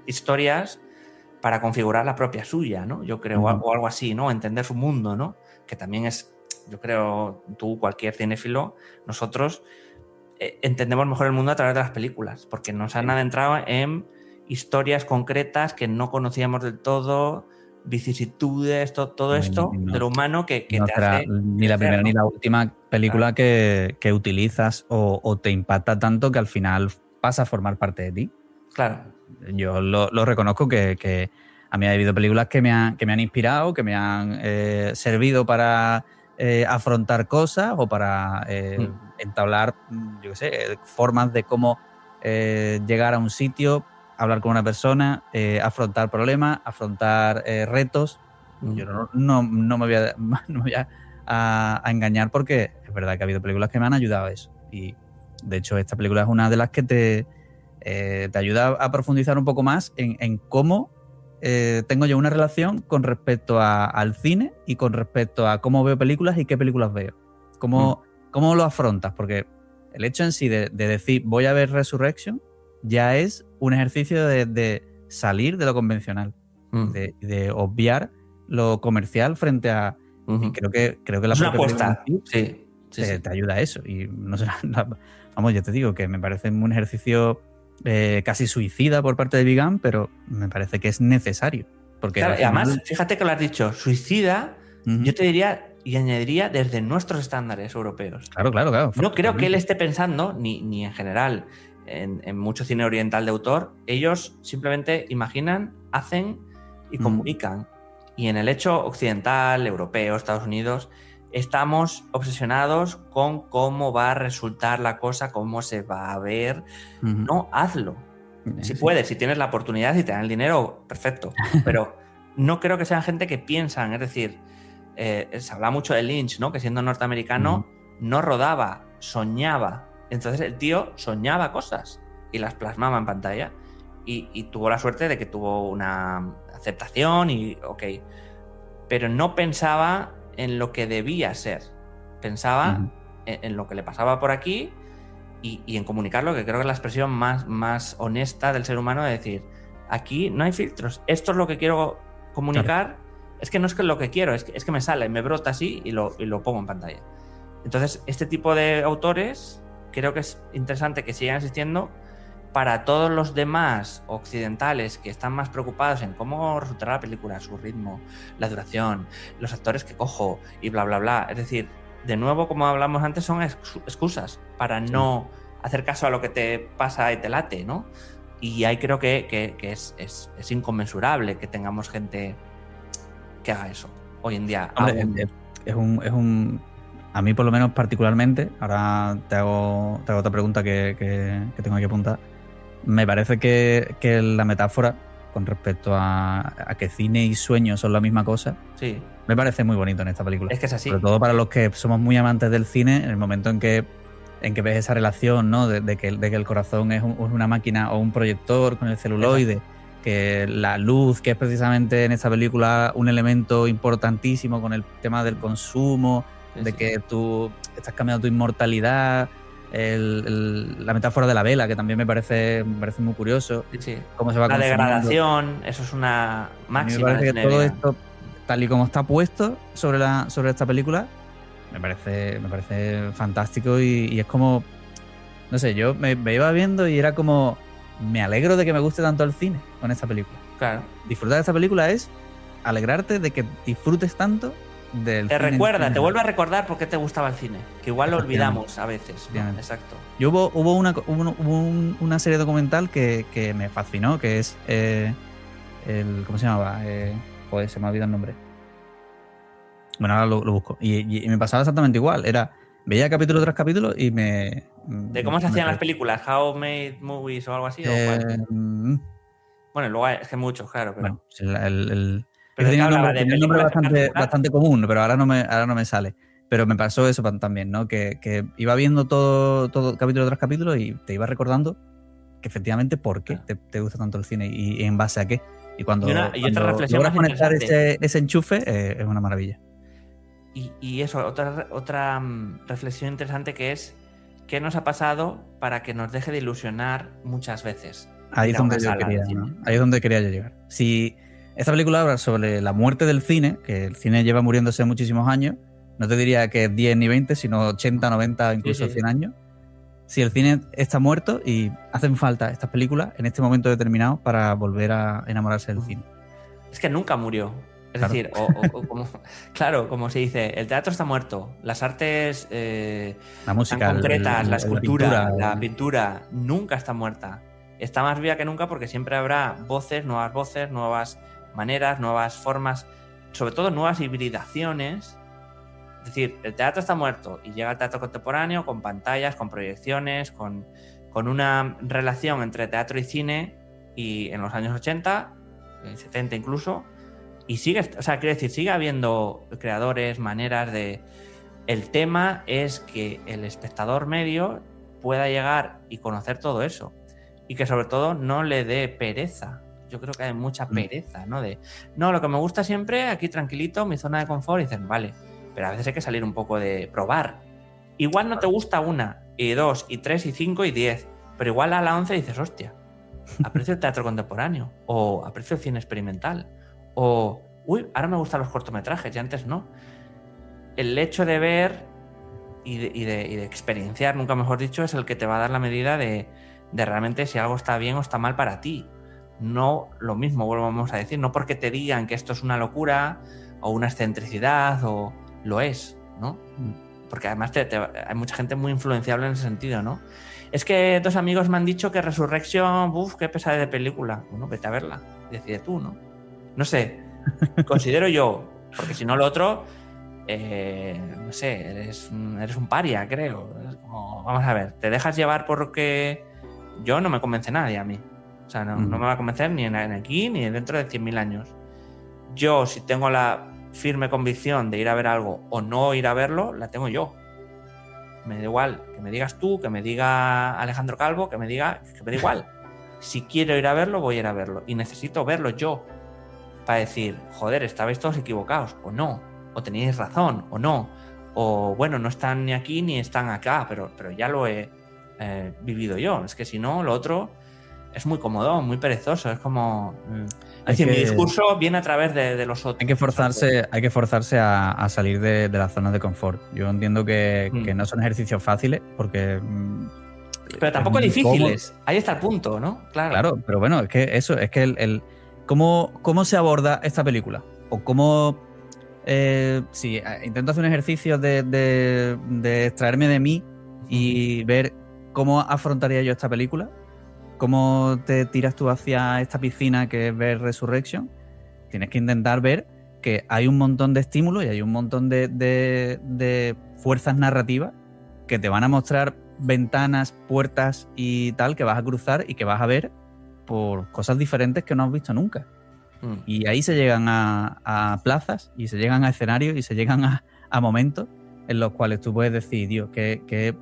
B: historias para configurar la propia suya, ¿no? Yo creo, o algo así, ¿no? Entender su mundo, ¿no? Que también es, yo creo, tú, cualquier cinéfilo, nosotros entendemos mejor el mundo a través de las películas, porque nos han adentrado en historias concretas que no conocíamos del todo, vicisitudes, todo esto de lo humano que
A: no
B: te hace...
A: Ni la primera, ¿no? Ni la última película que utilizas o te impacta tanto que al final pasa a formar parte de ti.
B: Claro.
A: Yo lo reconozco que a mí ha habido películas que me han inspirado, que me han servido para afrontar cosas o para entablar, yo qué sé, formas de cómo llegar a un sitio, hablar con una persona, afrontar problemas, afrontar retos. Yo no me voy a engañar, porque es verdad que ha habido películas que me han ayudado a eso. Y de hecho esta película es una de las que te ayuda a profundizar un poco más en cómo tengo yo una relación con respecto al cine y con respecto a cómo veo películas y qué películas veo. ¿Cómo lo afrontas? Porque el hecho en sí de decir voy a ver Resurrection ya es un ejercicio de salir de lo convencional, de obviar lo comercial frente a... Y creo que la
B: es una apuesta.
A: Te ayuda a eso. Y no sé, vamos, yo te digo que me parece un ejercicio casi suicida por parte de Vegan, pero me parece que es necesario. Porque
B: claro, y además, fíjate que lo has dicho, suicida, yo te diría y añadiría desde nuestros estándares europeos.
A: Claro.
B: No creo que él esté pensando, ni en general, en mucho cine oriental de autor, ellos simplemente imaginan, hacen y comunican. Y en el hecho occidental, europeo, Estados Unidos, estamos obsesionados con cómo va a resultar la cosa, cómo se va a ver. No, hazlo. Si puedes, si tienes la oportunidad y te dan el dinero, perfecto. Pero no creo que sean gente que piensan, es decir, se habla mucho de Lynch, ¿no? Que siendo norteamericano no rodaba, soñaba. Entonces el tío soñaba cosas y las plasmaba en pantalla. Y tuvo la suerte de que tuvo una aceptación y ok. Pero no pensaba en lo que debía ser. Pensaba en lo que le pasaba por aquí y en comunicarlo, que creo que es la expresión más honesta del ser humano, de decir, aquí no hay filtros, esto es lo que quiero comunicar. Es que no es que lo que quiero, es que me sale, me brota así y lo pongo en pantalla. Entonces, este tipo de autores creo que es interesante que sigan existiendo para todos los demás occidentales que están más preocupados en cómo resultará la película, su ritmo, la duración, los actores que cojo y bla, bla, bla. Es decir, de nuevo, como hablamos antes, son excusas para no hacer caso a lo que te pasa y te late, ¿no? Y ahí creo que es inconmensurable que tengamos gente que haga eso hoy en día.
A: Hombre, es un... A mí, por lo menos, particularmente, ahora te hago otra pregunta que tengo aquí apuntada. Me parece que la metáfora con respecto a que cine y sueño son la misma cosa,
B: sí,
A: me parece muy bonito en esta película.
B: es que es así.
A: Sobre todo para los que somos muy amantes del cine, en el momento en que ves esa relación, ¿no? de que el corazón es una máquina o un proyector con el celuloide, que la luz, que es precisamente en esta película un elemento importantísimo con el tema del consumo, de que tú estás cambiando tu inmortalidad, la metáfora de la vela, que también me parece muy curioso.
B: Sí.
A: Cómo se va
B: la
A: consumiendo.
B: Degradación, eso es una máxima.
A: A mí me parece que todo esto, tal y como está puesto sobre esta película, me parece fantástico y es como, no sé, yo me iba viendo y era como, me alegro de que me guste tanto el cine con esta película.
B: Claro.
A: Disfrutar de esta película es alegrarte de que disfrutes tanto del
B: te
A: cine.
B: Recuerda, te vuelve a recordar por qué te gustaba el cine, que igual lo olvidamos a veces, ¿no? Exacto.
A: Yo hubo una serie documental que me fascinó, que es ¿cómo se llamaba? Joder, se me ha olvidado el nombre. Bueno, ahora lo busco. Y me pasaba exactamente igual. Veía capítulo tras capítulo y me...
B: ¿De cómo se hacían las películas? ¿How Made Movies o algo así? Bueno, luego es que muchos, claro. Pero...
A: Bueno,
B: pero
A: tenía un nombre bastante común, pero ahora no me sale. Pero me pasó eso también, ¿no? Que iba viendo todo capítulo tras capítulo y te iba recordando que efectivamente por qué te gusta tanto el cine y en base a qué. Y cuando logras conectar ese enchufe, es una maravilla.
B: Y eso, otra reflexión interesante que es ¿qué nos ha pasado para que nos deje de ilusionar muchas veces?
A: Ahí es donde yo quería, ¿no? Ahí es donde quería yo llegar. Si esta película habla sobre la muerte del cine, que el cine lleva muriéndose muchísimos años, no te diría que 10 ni 20, sino 80, 90, incluso 100 años. Si el cine está muerto y hacen falta estas películas en este momento determinado para volver a enamorarse del cine.
B: Es que nunca murió. Es decir, como se dice, el teatro está muerto, las artes
A: la música,
B: concretas, la escultura, la pintura, nunca está muerta. Está más viva que nunca porque siempre habrá voces, nuevas maneras, nuevas formas, sobre todo nuevas hibridaciones. Es decir, el teatro está muerto y llega el teatro contemporáneo con pantallas, con proyecciones, con una relación entre teatro y cine y en los años 80, 70 incluso, y sigue habiendo creadores, maneras de... El tema es que el espectador medio pueda llegar y conocer todo eso y que sobre todo no le dé pereza. Yo creo que hay mucha pereza, ¿no? Lo que me gusta siempre, aquí tranquilito, mi zona de confort, y dicen, vale, pero a veces hay que salir un poco de probar. Igual no te gusta 1, y 2, y 3, y 5, y 10, pero igual a la 11 dices, hostia, aprecio el teatro contemporáneo, o aprecio el cine experimental, o, uy, ahora me gustan los cortometrajes, y antes no. El hecho de ver y de experienciar, nunca mejor dicho, es el que te va a dar la medida de realmente si algo está bien o está mal para ti. No lo mismo, volvamos a decir, no porque te digan que esto es una locura o una excentricidad, o lo es, ¿no? Porque además hay mucha gente muy influenciable en ese sentido, ¿no? Es que 2 amigos me han dicho que Resurrection, qué pesada de película. Bueno, vete a verla, decide tú, ¿no? No sé, considero yo, porque si no lo otro, no sé, eres un paria, creo. Es como, vamos a ver, te dejas llevar porque yo no me convence nadie a mí. O sea, no me va a convencer ni aquí ni dentro de 100.000 años. Yo, si tengo la firme convicción de ir a ver algo o no ir a verlo, la tengo yo. Me da igual que me digas tú, que me diga Alejandro Calvo, que me da igual. Si quiero ir a verlo, voy a ir a verlo. Y necesito verlo yo para decir, joder, estabais todos equivocados, o no, o teníais razón, o no, o bueno, no están ni aquí ni están acá, pero ya lo he vivido yo. Es que si no, lo otro es muy cómodo, muy perezoso. Es como...
A: Hay
B: Es decir, mi
A: que-
B: discurso viene a través de los otros.
A: Hay que forzarse a salir de la zona de confort. Yo entiendo que no son ejercicios fáciles porque
B: Pero tampoco
A: es muy cómodo.
B: difíciles. Ahí está el punto, ¿no?
A: Claro, pero bueno, es que eso, es que ¿cómo se aborda esta película? O cómo, si intento hacer un ejercicio de extraerme de mí y ver cómo afrontaría yo esta película, cómo te tiras tú hacia esta piscina que es ver Resurrection, tienes que intentar ver que hay un montón de estímulos y hay un montón de fuerzas narrativas que te van a mostrar ventanas, puertas y tal que vas a cruzar y que vas a ver por cosas diferentes que no has visto nunca. Y ahí se llegan a plazas y se llegan a escenarios y se llegan a momentos en los cuales tú puedes decir, Dios, que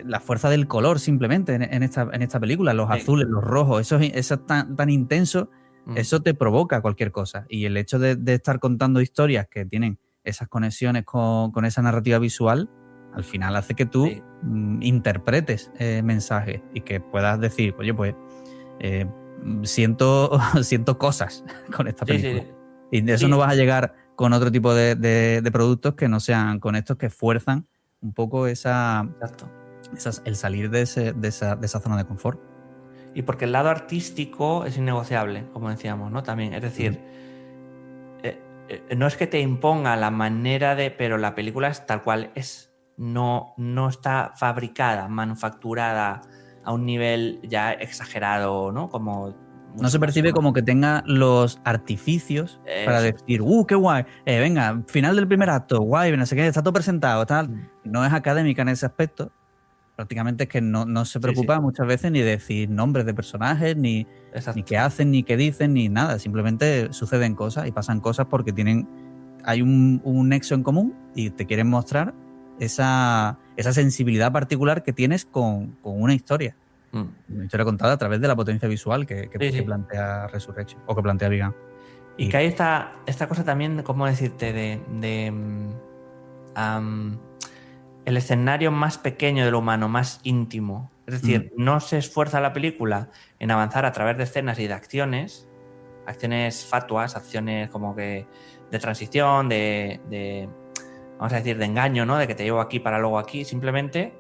A: la fuerza del color simplemente en esta película, los azules, los rojos, eso es tan intenso, eso te provoca cualquier cosa. Y el hecho de estar contando historias que tienen esas conexiones con esa narrativa visual, al final hace que tú interpretes mensajes y que puedas decir, oye, pues siento cosas con esta película. Y de eso no vas a llegar con otro tipo de productos que no sean con estos que fuerzan un poco el salir de esa zona de confort.
B: Y porque el lado artístico es innegociable, como decíamos, ¿no? También, es decir, no es que te imponga la manera de... Pero la película es tal cual es. No está fabricada, manufacturada a un nivel ya exagerado, ¿no? Como...
A: No se percibe como que tenga los artificios para decir, qué guay, venga, final del primer acto, guay, no sé qué, está todo presentado, tal. No es académica en ese aspecto. Prácticamente es que no se preocupa muchas veces ni de decir nombres de personajes, ni qué hacen, ni qué dicen, ni nada. Simplemente suceden cosas y pasan cosas porque hay un nexo en común y te quieren mostrar esa sensibilidad particular que tienes con una historia. Una historia contada a través de la potencia visual que plantea Resurrection o que plantea Vigan.
B: Y que hay esta cosa también, ¿cómo decirte? El escenario más pequeño de lo humano, más íntimo. Es decir, no se esfuerza la película en avanzar a través de escenas y de acciones fatuas, acciones como que de transición, vamos a decir, de engaño, ¿no? De que te llevo aquí para luego aquí. Simplemente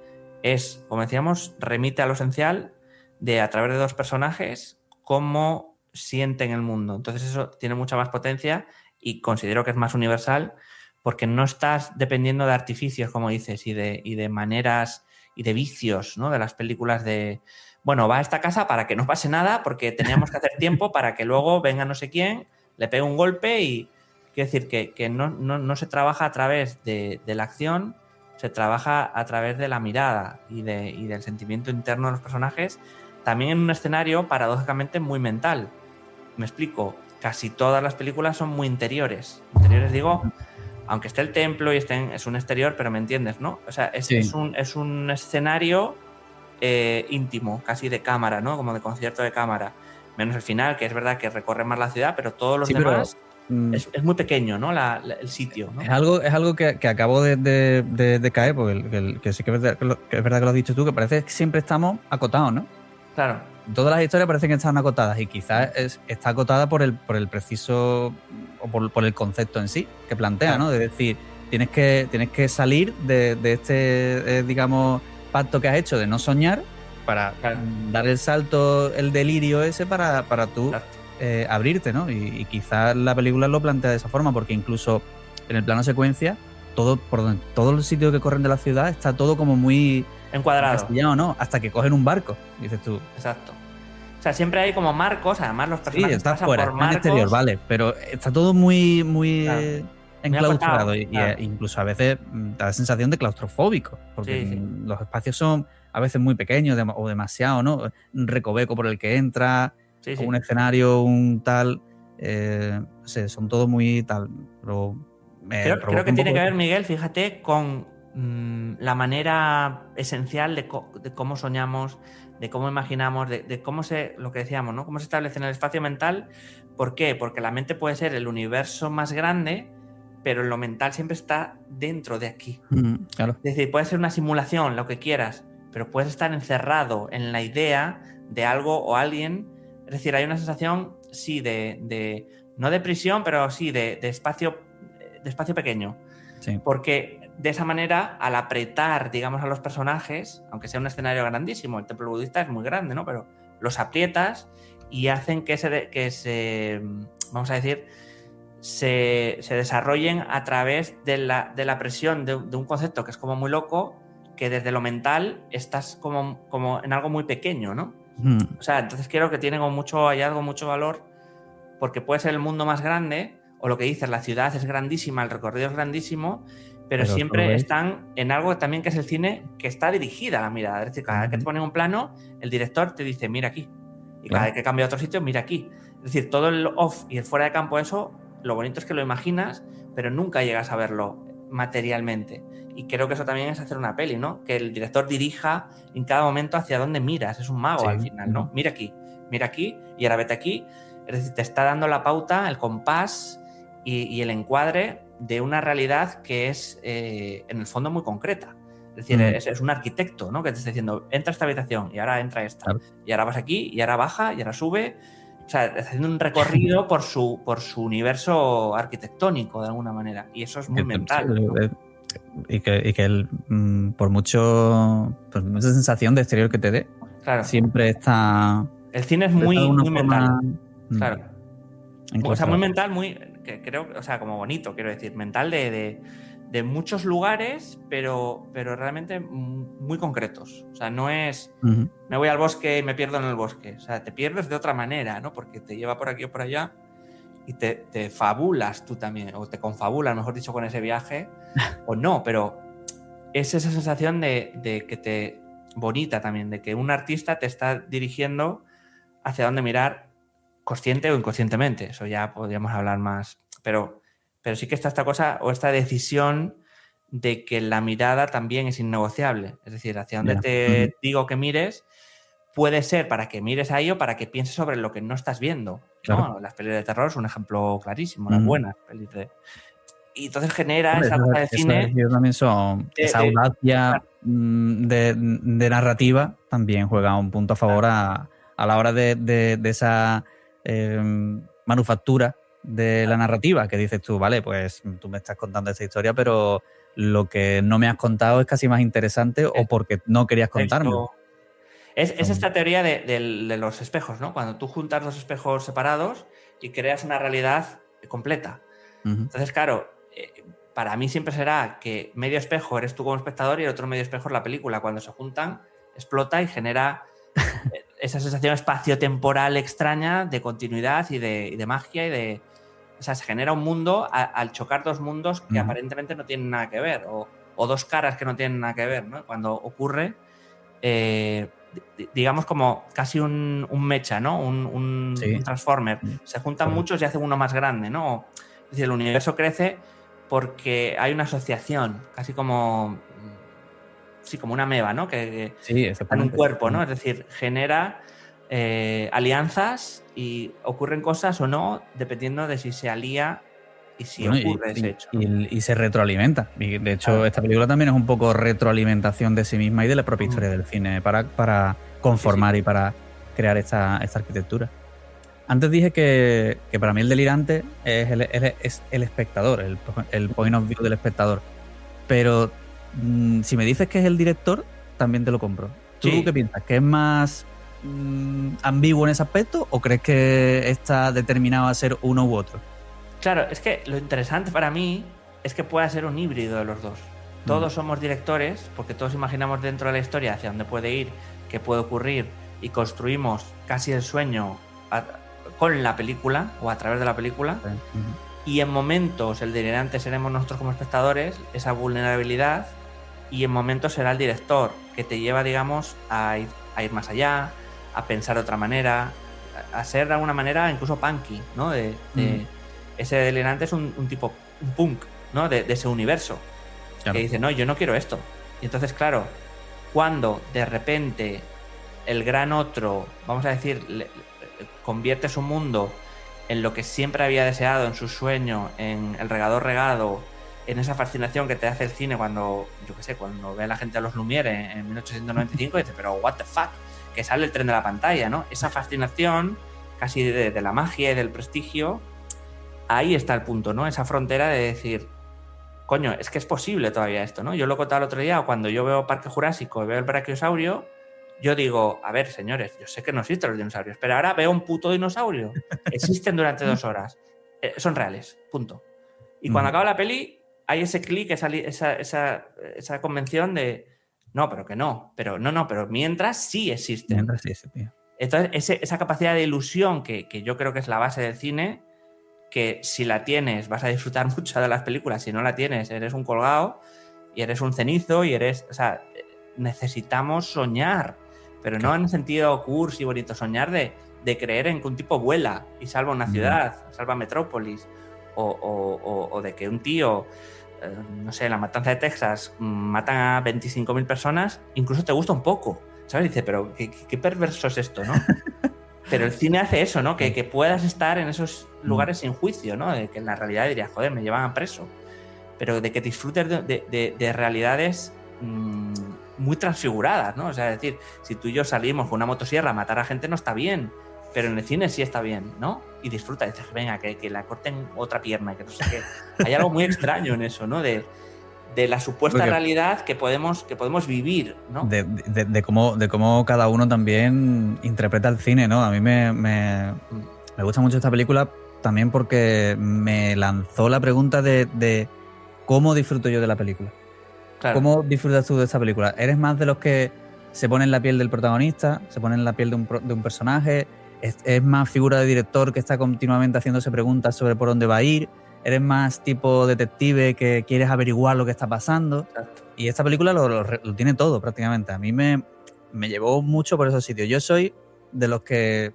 B: es, como decíamos, remite a lo esencial de, a través de dos personajes, cómo sienten el mundo. Entonces eso tiene mucha más potencia y considero que es más universal porque no estás dependiendo de artificios, como dices, y de maneras y de vicios, ¿no? De las películas de, bueno, va a esta casa para que no pase nada porque teníamos que hacer tiempo para que luego venga no sé quién, le pegue un golpe y... Quiero decir que no se trabaja a través de la acción, se trabaja a través de la mirada y del sentimiento interno de los personajes, también en un escenario paradójicamente muy mental. Me explico, casi todas las películas son muy interiores. Interiores digo, aunque esté el templo y es un exterior, pero me entiendes, ¿no? O sea, es un escenario íntimo, casi de cámara, ¿no? Como de concierto de cámara. Menos el final, que es verdad que recorre más la ciudad, pero todos los demás... Es muy pequeño, ¿no? El sitio, ¿no?
A: Es algo que acabo de caer, porque que sí que es verdad que lo has dicho tú, que parece que siempre estamos acotados, ¿no?
B: Claro.
A: Todas las historias parecen que están acotadas y quizás está acotada por el preciso o por el concepto en sí que plantea, claro, ¿no? De decir, tienes que salir de este, digamos, pacto que has hecho de no soñar para dar el salto, el delirio ese para tú... Claro. Abrirte, ¿no? Y quizás la película lo plantea de esa forma, porque incluso en el plano secuencia, todos los sitios que corren de la ciudad está todo como muy
B: encuadrado,
A: ¿no? Hasta que cogen un barco, dices tú.
B: Exacto. O sea, siempre hay como marcos, además los personajes
A: pasan fuera, por marcos. Exterior, vale, pero está todo muy enclaustrado y incluso a veces da la sensación de claustrofóbico, porque los espacios son a veces muy pequeños o demasiado, ¿no? Un recoveco por el que entra. Un escenario, un tal, son todos muy tal. Pero
B: creo que tiene que ver, Miguel, fíjate, con la manera esencial de cómo soñamos, de cómo imaginamos, de cómo lo que decíamos, ¿no? Cómo se establece en el espacio mental. ¿Por qué? Porque la mente puede ser el universo más grande, pero lo mental siempre está dentro de aquí.
A: Claro.
B: Es decir, puede ser una simulación, lo que quieras, pero puedes estar encerrado en la idea de algo o alguien. Es decir, hay una sensación, sí, no de prisión, pero sí de espacio pequeño.
A: Sí.
B: Porque de esa manera, al apretar, digamos, a los personajes, aunque sea un escenario grandísimo, el templo budista es muy grande, ¿no? Pero los aprietas y hacen que se vamos a decir, se desarrollen a través de la presión de un concepto que es como muy loco, que desde lo mental estás como en algo muy pequeño, ¿no? O sea, entonces creo que tiene hay algo mucho valor, porque puede ser el mundo más grande, o lo que dices, la ciudad es grandísima, el recorrido es grandísimo, pero siempre están en algo también que es el cine, que está dirigida a la mirada. Es decir, cada vez que te ponen un plano, el director te dice, mira aquí. Y cada vez que cambia a otro sitio, mira aquí. Es decir, todo el off y el fuera de campo, eso, lo bonito es que lo imaginas, pero nunca llegas a verlo materialmente. Y creo que eso también es hacer una peli, ¿no? Que el director dirija en cada momento hacia dónde miras. Es un mago al final, ¿no? Mira aquí y ahora vete aquí. Es decir, te está dando la pauta, el compás y el encuadre de una realidad que es, en el fondo, muy concreta. Es decir, es un arquitecto, ¿no? Que te está diciendo, entra a esta habitación y ahora entra esta. Claro. Y ahora vas aquí y ahora baja y ahora sube. O sea, está haciendo un recorrido por su universo arquitectónico, de alguna manera. Y eso es muy mental, ¿no?
A: Y que él, por mucha sensación de exterior que te dé, siempre está...
B: El cine es muy mental. Claro. O sea, muy mental, creo, o sea, como bonito, quiero decir, mental de muchos lugares, pero realmente muy concretos. O sea, no es me voy al bosque y me pierdo en el bosque. O sea, te pierdes de otra manera, ¿no? Porque te lleva por aquí o por allá y te fabulas tú también, o te confabulas, mejor dicho, con ese viaje, o no, pero es esa sensación de que bonita también, de que un artista te está dirigiendo hacia dónde mirar, consciente o inconscientemente. Eso ya podríamos hablar más, pero sí que está esta cosa o esta decisión de que la mirada también es innegociable. Es decir, hacia dónde te digo que mires, puede ser para que mires ahí o para que pienses sobre lo que no estás viendo.
A: Claro.
B: ¿No? Las pelis de terror son un ejemplo clarísimo, las buenas pelis de... Y entonces genera esa cosa de cine...
A: También son esa audacia de narrativa también juega un punto a favor a la hora de esa manufactura de la narrativa, que dices tú, vale, pues tú me estás contando esta historia, pero lo que no me has contado es casi más interesante o porque no querías contármelo.
B: Es esta teoría de los espejos, ¿no? Cuando tú juntas dos espejos separados y creas una realidad completa. Entonces, claro, para mí siempre será que medio espejo eres tú como espectador y el otro medio espejo es la película. Cuando se juntan, explota y genera esa sensación espaciotemporal extraña de continuidad y de magia o sea, se genera un mundo al chocar dos mundos que aparentemente no tienen nada que ver o dos caras que no tienen nada que ver, ¿no? Cuando ocurre, digamos como casi un mecha, ¿no? Un transformer. Se juntan muchos y hacen uno más grande, ¿no? Es decir, el universo crece porque hay una asociación, casi como... Sí, como una ameba, ¿no? Que está en un cuerpo, ¿no? Es decir, genera alianzas y ocurren cosas o no, dependiendo de si se alía y si ocurre ese hecho.
A: Y se retroalimenta. Y de hecho, esta película también es un poco retroalimentación de sí misma y de la propia historia del cine para conformar y para crear esta arquitectura. Antes dije que para mí el delirante es el espectador, el point of view del espectador. Pero si me dices que es el director, también te lo compro. ¿Tú qué piensas? ¿Que es más ambiguo en ese aspecto o crees que está determinado a ser uno u otro?
B: Claro, es que lo interesante para mí es que pueda ser un híbrido de los dos. Todos somos directores porque todos imaginamos dentro de la historia hacia dónde puede ir, qué puede ocurrir y construimos casi el sueño con la película o a través de la película. Y en momentos el delirante seremos nosotros como espectadores, esa vulnerabilidad, y en momentos será el director que te lleva, digamos, a ir más allá, a pensar de otra manera, a ser de alguna manera incluso punky, ¿no? Ese delirante es un tipo, un punk, ¿no? De ese universo. Claro. Que dice, no, yo no quiero esto. Y entonces, claro, cuando de repente el gran otro, vamos a decir, convierte su mundo en lo que siempre había deseado, en su sueño, en el regador regado, en esa fascinación que te hace el cine cuando, yo qué sé, cuando ve a la gente a los Lumière en 1895 y dice, pero what the fuck, que sale el tren de la pantalla, ¿no? Esa fascinación casi de la magia y del prestigio, ahí está el punto, ¿no? Esa frontera de decir, coño, es que es posible todavía esto, ¿no? Yo lo contaba el otro día, cuando yo veo Parque Jurásico y veo el brachiosaurio, yo digo, a ver, señores, yo sé que no existen los dinosaurios, pero ahora veo un puto dinosaurio. Existen durante 2 horas. Son reales, punto. Y cuando acaba la peli, hay ese clic, esa convención de, no, pero que no, pero mientras sí existen.
A: Mientras sí, tío.
B: Entonces, esa capacidad de ilusión que yo creo que es la base del cine, que si la tienes vas a disfrutar mucho de las películas, si no la tienes eres un colgado y eres un cenizo y o sea, necesitamos soñar, pero no en el sentido cursi y bonito, soñar de creer en que un tipo vuela y salva una ciudad, salva Metrópolis, o de que un tío, no sé, en la matanza de Texas matan a 25.000 personas, incluso te gusta un poco, ¿sabes? Dice, pero qué perverso es esto, ¿no? Pero el cine hace eso, ¿no? Que puedas estar en esos lugares sin juicio, ¿no? De que en la realidad dirías, joder, me llevan a preso. Pero de que disfrutes de realidades muy transfiguradas, ¿no? O sea, es decir, si tú y yo salimos con una motosierra a matar a gente no está bien, pero en el cine sí está bien, ¿no? Y disfruta, dices, venga, que la corten otra pierna, que no sé qué. Hay algo muy extraño en eso, ¿no? De la supuesta realidad que podemos vivir, ¿no?
A: De cómo cada uno también interpreta el cine, ¿no? A mí me gusta mucho esta película también porque me lanzó la pregunta de cómo disfruto yo de la película. Claro. ¿Cómo disfrutas tú de esta película? ¿Eres más de los que se ponen en la piel del protagonista, se ponen en la piel de un personaje? ¿Es más figura de director que está continuamente haciéndose preguntas sobre por dónde va a ir? ¿Eres más tipo detective que quieres averiguar lo que está pasando?
B: Exacto.
A: Y esta película lo tiene todo prácticamente. A mí me llevó mucho por esos sitios. Yo soy de los que...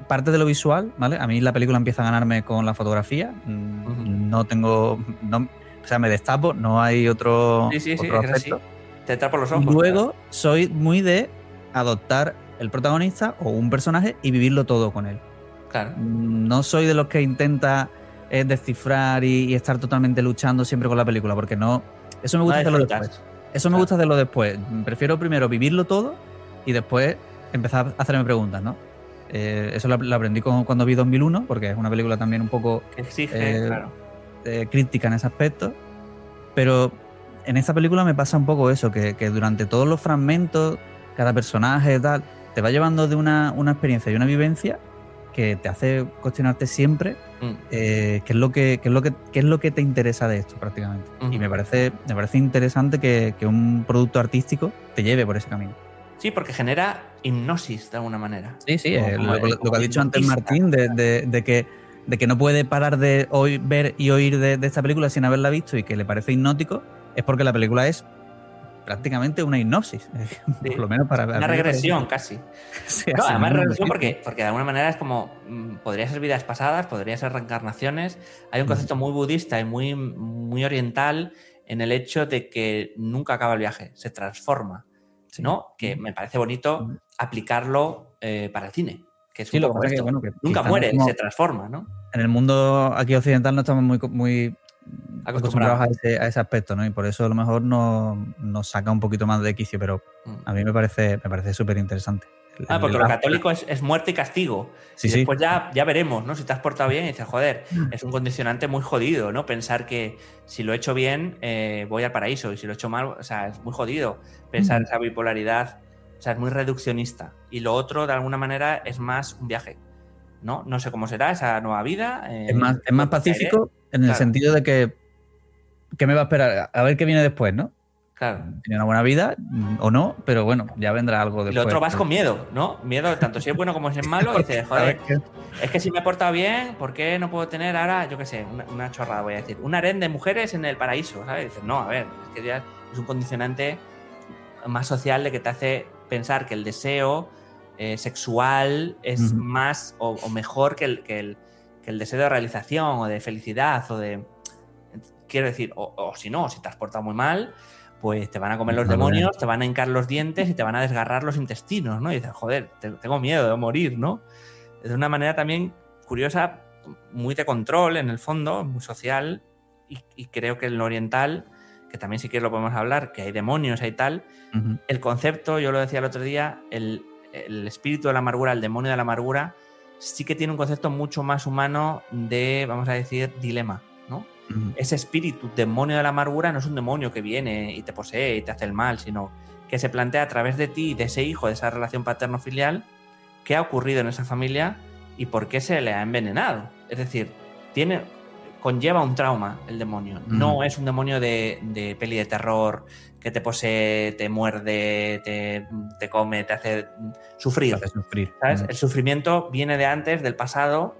A: parte de lo visual, ¿vale? A mí la película empieza a ganarme con la fotografía. No tengo... o sea, me destapo, no hay otro aspecto.
B: Te tapo los ojos.
A: Y luego soy muy de adoptar el protagonista o un personaje y vivirlo todo con él.
B: Claro.
A: No soy de los que intenta descifrar y estar totalmente luchando siempre con la película, porque no... Eso me gusta hacerlo después. Me gusta hacerlo después. Prefiero primero vivirlo todo y después empezar a hacerme preguntas, ¿no? Eso lo aprendí cuando vi 2001, porque es una película también un poco...
B: que exige, claro.
A: Crítica en ese aspecto, pero en esta película me pasa un poco eso, que durante todos los fragmentos, cada personaje tal, te va llevando de una experiencia y una vivencia que te hace cuestionarte siempre qué es lo que te interesa de esto prácticamente. Y me parece interesante que un producto artístico te lleve por ese camino.
B: Sí, porque genera hipnosis de alguna manera.
A: Sí, lo que ha dicho antes Martín, de que no puede parar de ver y oír de esta película sin haberla visto y que le parece hipnótico, es porque la película es prácticamente una hipnosis. Sí, por lo menos para...
B: Una regresión casi. Sí, no, además regresión porque de alguna manera es como... podría ser vidas pasadas, podría ser reencarnaciones. Hay un concepto muy budista y muy, muy oriental en el hecho de que nunca acaba el viaje, se transforma, ¿no? Que me parece bonito aplicarlo para el cine. Que es un poco esto. Que nunca muere, se transforma, ¿no?
A: En el mundo aquí occidental no estamos muy acostumbrados a ese aspecto, ¿no? Y por eso a lo mejor nos saca un poquito más de quicio, pero a mí me parece súper interesante.
B: Porque lo católico es muerte y castigo. Sí, y después ya veremos, ¿no? Si te has portado bien y dices, joder, es un condicionante muy jodido, ¿no? Pensar que si lo he hecho bien, voy al paraíso, y si lo he hecho mal, o sea, es muy jodido pensar esa bipolaridad. O sea, es muy reduccionista. Y lo otro, de alguna manera, es más un viaje, ¿no? No sé cómo será esa nueva vida.
A: Es más pacífico en el sentido de que ¿qué me va a esperar? A ver qué viene después, ¿no?
B: Claro.
A: Tiene una buena vida o no, pero bueno, ya vendrá algo después.
B: Y lo otro vas con miedo, ¿no? Miedo tanto si es bueno como si es malo. Y dices, joder, es que si me he portado bien, ¿por qué no puedo tener ahora, yo qué sé, una chorrada, voy a decir, un harén de mujeres en el paraíso, ¿sabes? Y dices, no, a ver, es que ya es un condicionante más social de que te hace pensar que el deseo sexual es más o mejor que el deseo de realización o de felicidad o de... Quiero decir, o si no, si te has portado muy mal, pues te van a comer los demonios, te van a hincar los dientes y te van a desgarrar los intestinos, ¿no? Y dices, joder, tengo miedo de morir, ¿no? Es de una manera también curiosa, muy de control en el fondo, muy social, y creo que en lo oriental que también si quieres lo podemos hablar, que hay demonios, hay tal, el concepto, yo lo decía el otro día, el espíritu de la amargura, el demonio de la amargura, sí que tiene un concepto mucho más humano de, vamos a decir, dilema, ¿no? Ese espíritu, demonio de la amargura, no es un demonio que viene y te posee y te hace el mal, sino que se plantea a través de ti, de ese hijo, de esa relación paterno-filial, qué ha ocurrido en esa familia y por qué se le ha envenenado. Es decir, conlleva un trauma el demonio. No es un demonio de peli de terror que te posee, te muerde, te come, te hace sufrir.
A: Te hace sufrir.
B: ¿Sabes? El sufrimiento viene de antes, del pasado,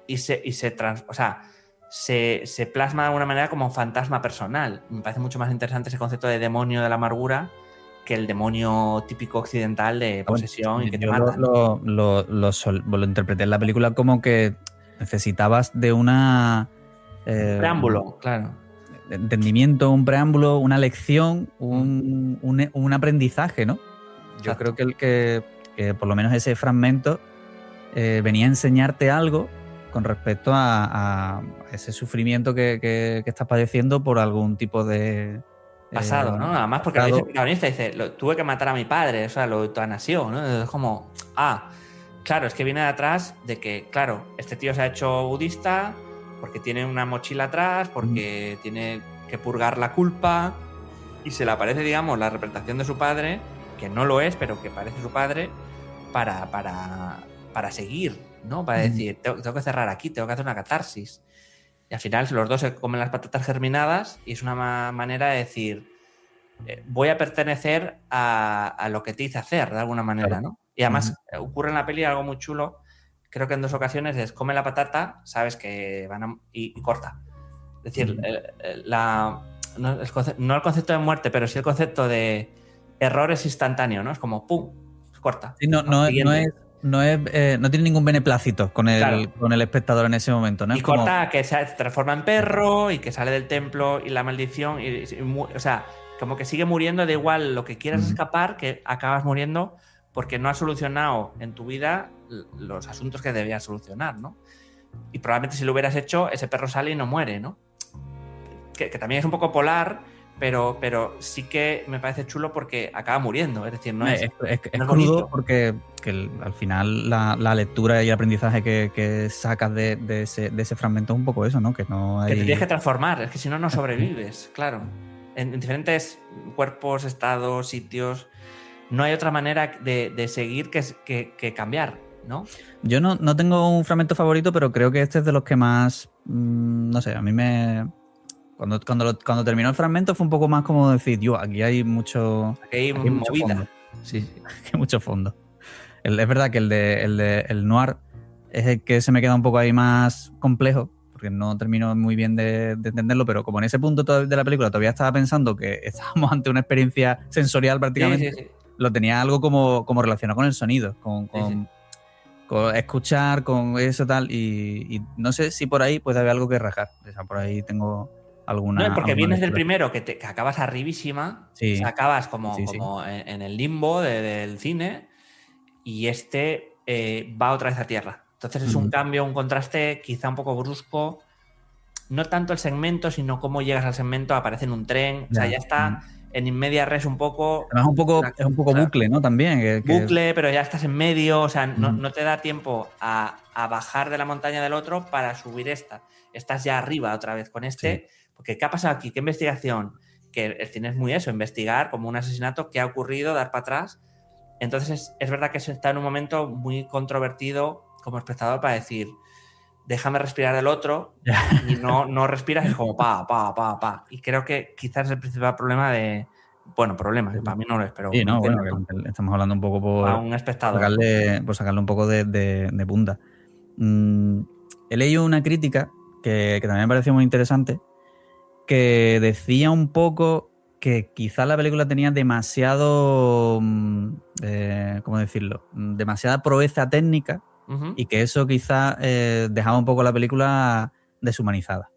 B: y se plasma de alguna manera como fantasma personal. Me parece mucho más interesante ese concepto de demonio de la amargura que el demonio típico occidental de posesión y que te mata.
A: Lo interpreté en la película como que necesitabas de una...
B: preámbulo, claro.
A: Entendimiento, un preámbulo, una lección, un aprendizaje, ¿no? Yo creo que por lo menos ese fragmento venía a enseñarte algo con respecto a ese sufrimiento que estás padeciendo por algún tipo de...
B: pasado, ¿no? Además porque lo dice el protagonista, dice, tuve que matar a mi padre, o sea, lo eutanasió, ¿no? Es como, claro, es que viene de atrás de que, claro, este tío se ha hecho budista porque tiene una mochila atrás, porque tiene que purgar la culpa y se le aparece, digamos, la representación de su padre, que no lo es, pero que parece su padre, para seguir, ¿no? Para decir, tengo que cerrar aquí, tengo que hacer una catarsis. Y al final los dos se comen las patatas germinadas y es una manera de decir, voy a pertenecer a lo que te hice hacer, de alguna manera, ¿no? Y además ocurre en la peli algo muy chulo, creo que en 2 ocasiones es come la patata, sabes que van a... y corta. Es decir, no el concepto de muerte, pero sí el concepto de error es instantáneo, ¿no? Es como pum, corta.
A: Sí, no tiene ningún beneplácito con el espectador en ese momento, ¿no?
B: Y corta que se transforma en perro y que sale del templo y la maldición, o sea, como que sigue muriendo, da igual lo que quieras escapar, que acabas muriendo porque no has solucionado en tu vida los asuntos que debías solucionar, ¿no? Y probablemente si lo hubieras hecho, ese perro sale y no muere, ¿no? Que también es un poco polar, pero sí que me parece chulo porque acaba muriendo, es decir, no es
A: crudo bonito. Porque al final la lectura y el aprendizaje que sacas de ese fragmento es un poco eso, ¿no? Que no hay...
B: Que te tienes que transformar, es que si no, no sobrevives, claro. En diferentes cuerpos, estados, sitios, no hay otra manera de seguir que cambiar, ¿no?
A: Yo no tengo un fragmento favorito, pero creo que este es de los que más... no sé, a mí me... Cuando terminó el fragmento fue un poco más como decir, aquí hay mucho...
B: Aquí hay mucho fondo. Sí.
A: Hay mucho fondo. Es verdad que el noir es el que se me queda un poco ahí más complejo, porque no termino muy bien de entenderlo, pero como en ese punto de la película todavía estaba pensando que estábamos ante una experiencia sensorial prácticamente,
B: sí.
A: Lo tenía algo como relacionado con el sonido, con escuchar, con eso tal, y no sé si por ahí puede haber algo que rajar. O sea, por ahí tengo alguna...
B: No, porque vienes del primero, que acabas arribísima,
A: sí.
B: O sea, acabas como en el limbo del cine, y este va otra vez a tierra. Entonces es un cambio, un contraste quizá un poco brusco. No tanto el segmento, sino cómo llegas al segmento, aparece en un tren, o sea, ya está en in media res un poco...
A: Además es un poco bucle, ¿no? También.
B: Bucle, pero ya estás en medio, o sea, no te da tiempo a bajar de la montaña del otro para subir esta. Estás ya arriba otra vez con este, porque ¿qué ha pasado aquí? ¿Qué investigación? Que el cine es muy eso, investigar como un asesinato, qué ha ocurrido, dar para atrás. Entonces es verdad que se está en un momento muy controvertido como espectador para decir, déjame respirar del otro, y no respiras, es como pa. Y creo que quizás es el principal problema de... Bueno, problema, que para mí no lo es, pero...
A: Sí, no, bueno, que estamos hablando un poco por...
B: A un espectador.
A: Por sacarle un poco de punta. He leído una crítica que también me pareció muy interesante, que decía un poco que quizás la película tenía demasiado... ¿cómo decirlo? Demasiada proeza técnica, y que eso quizás dejaba un poco la película deshumanizada.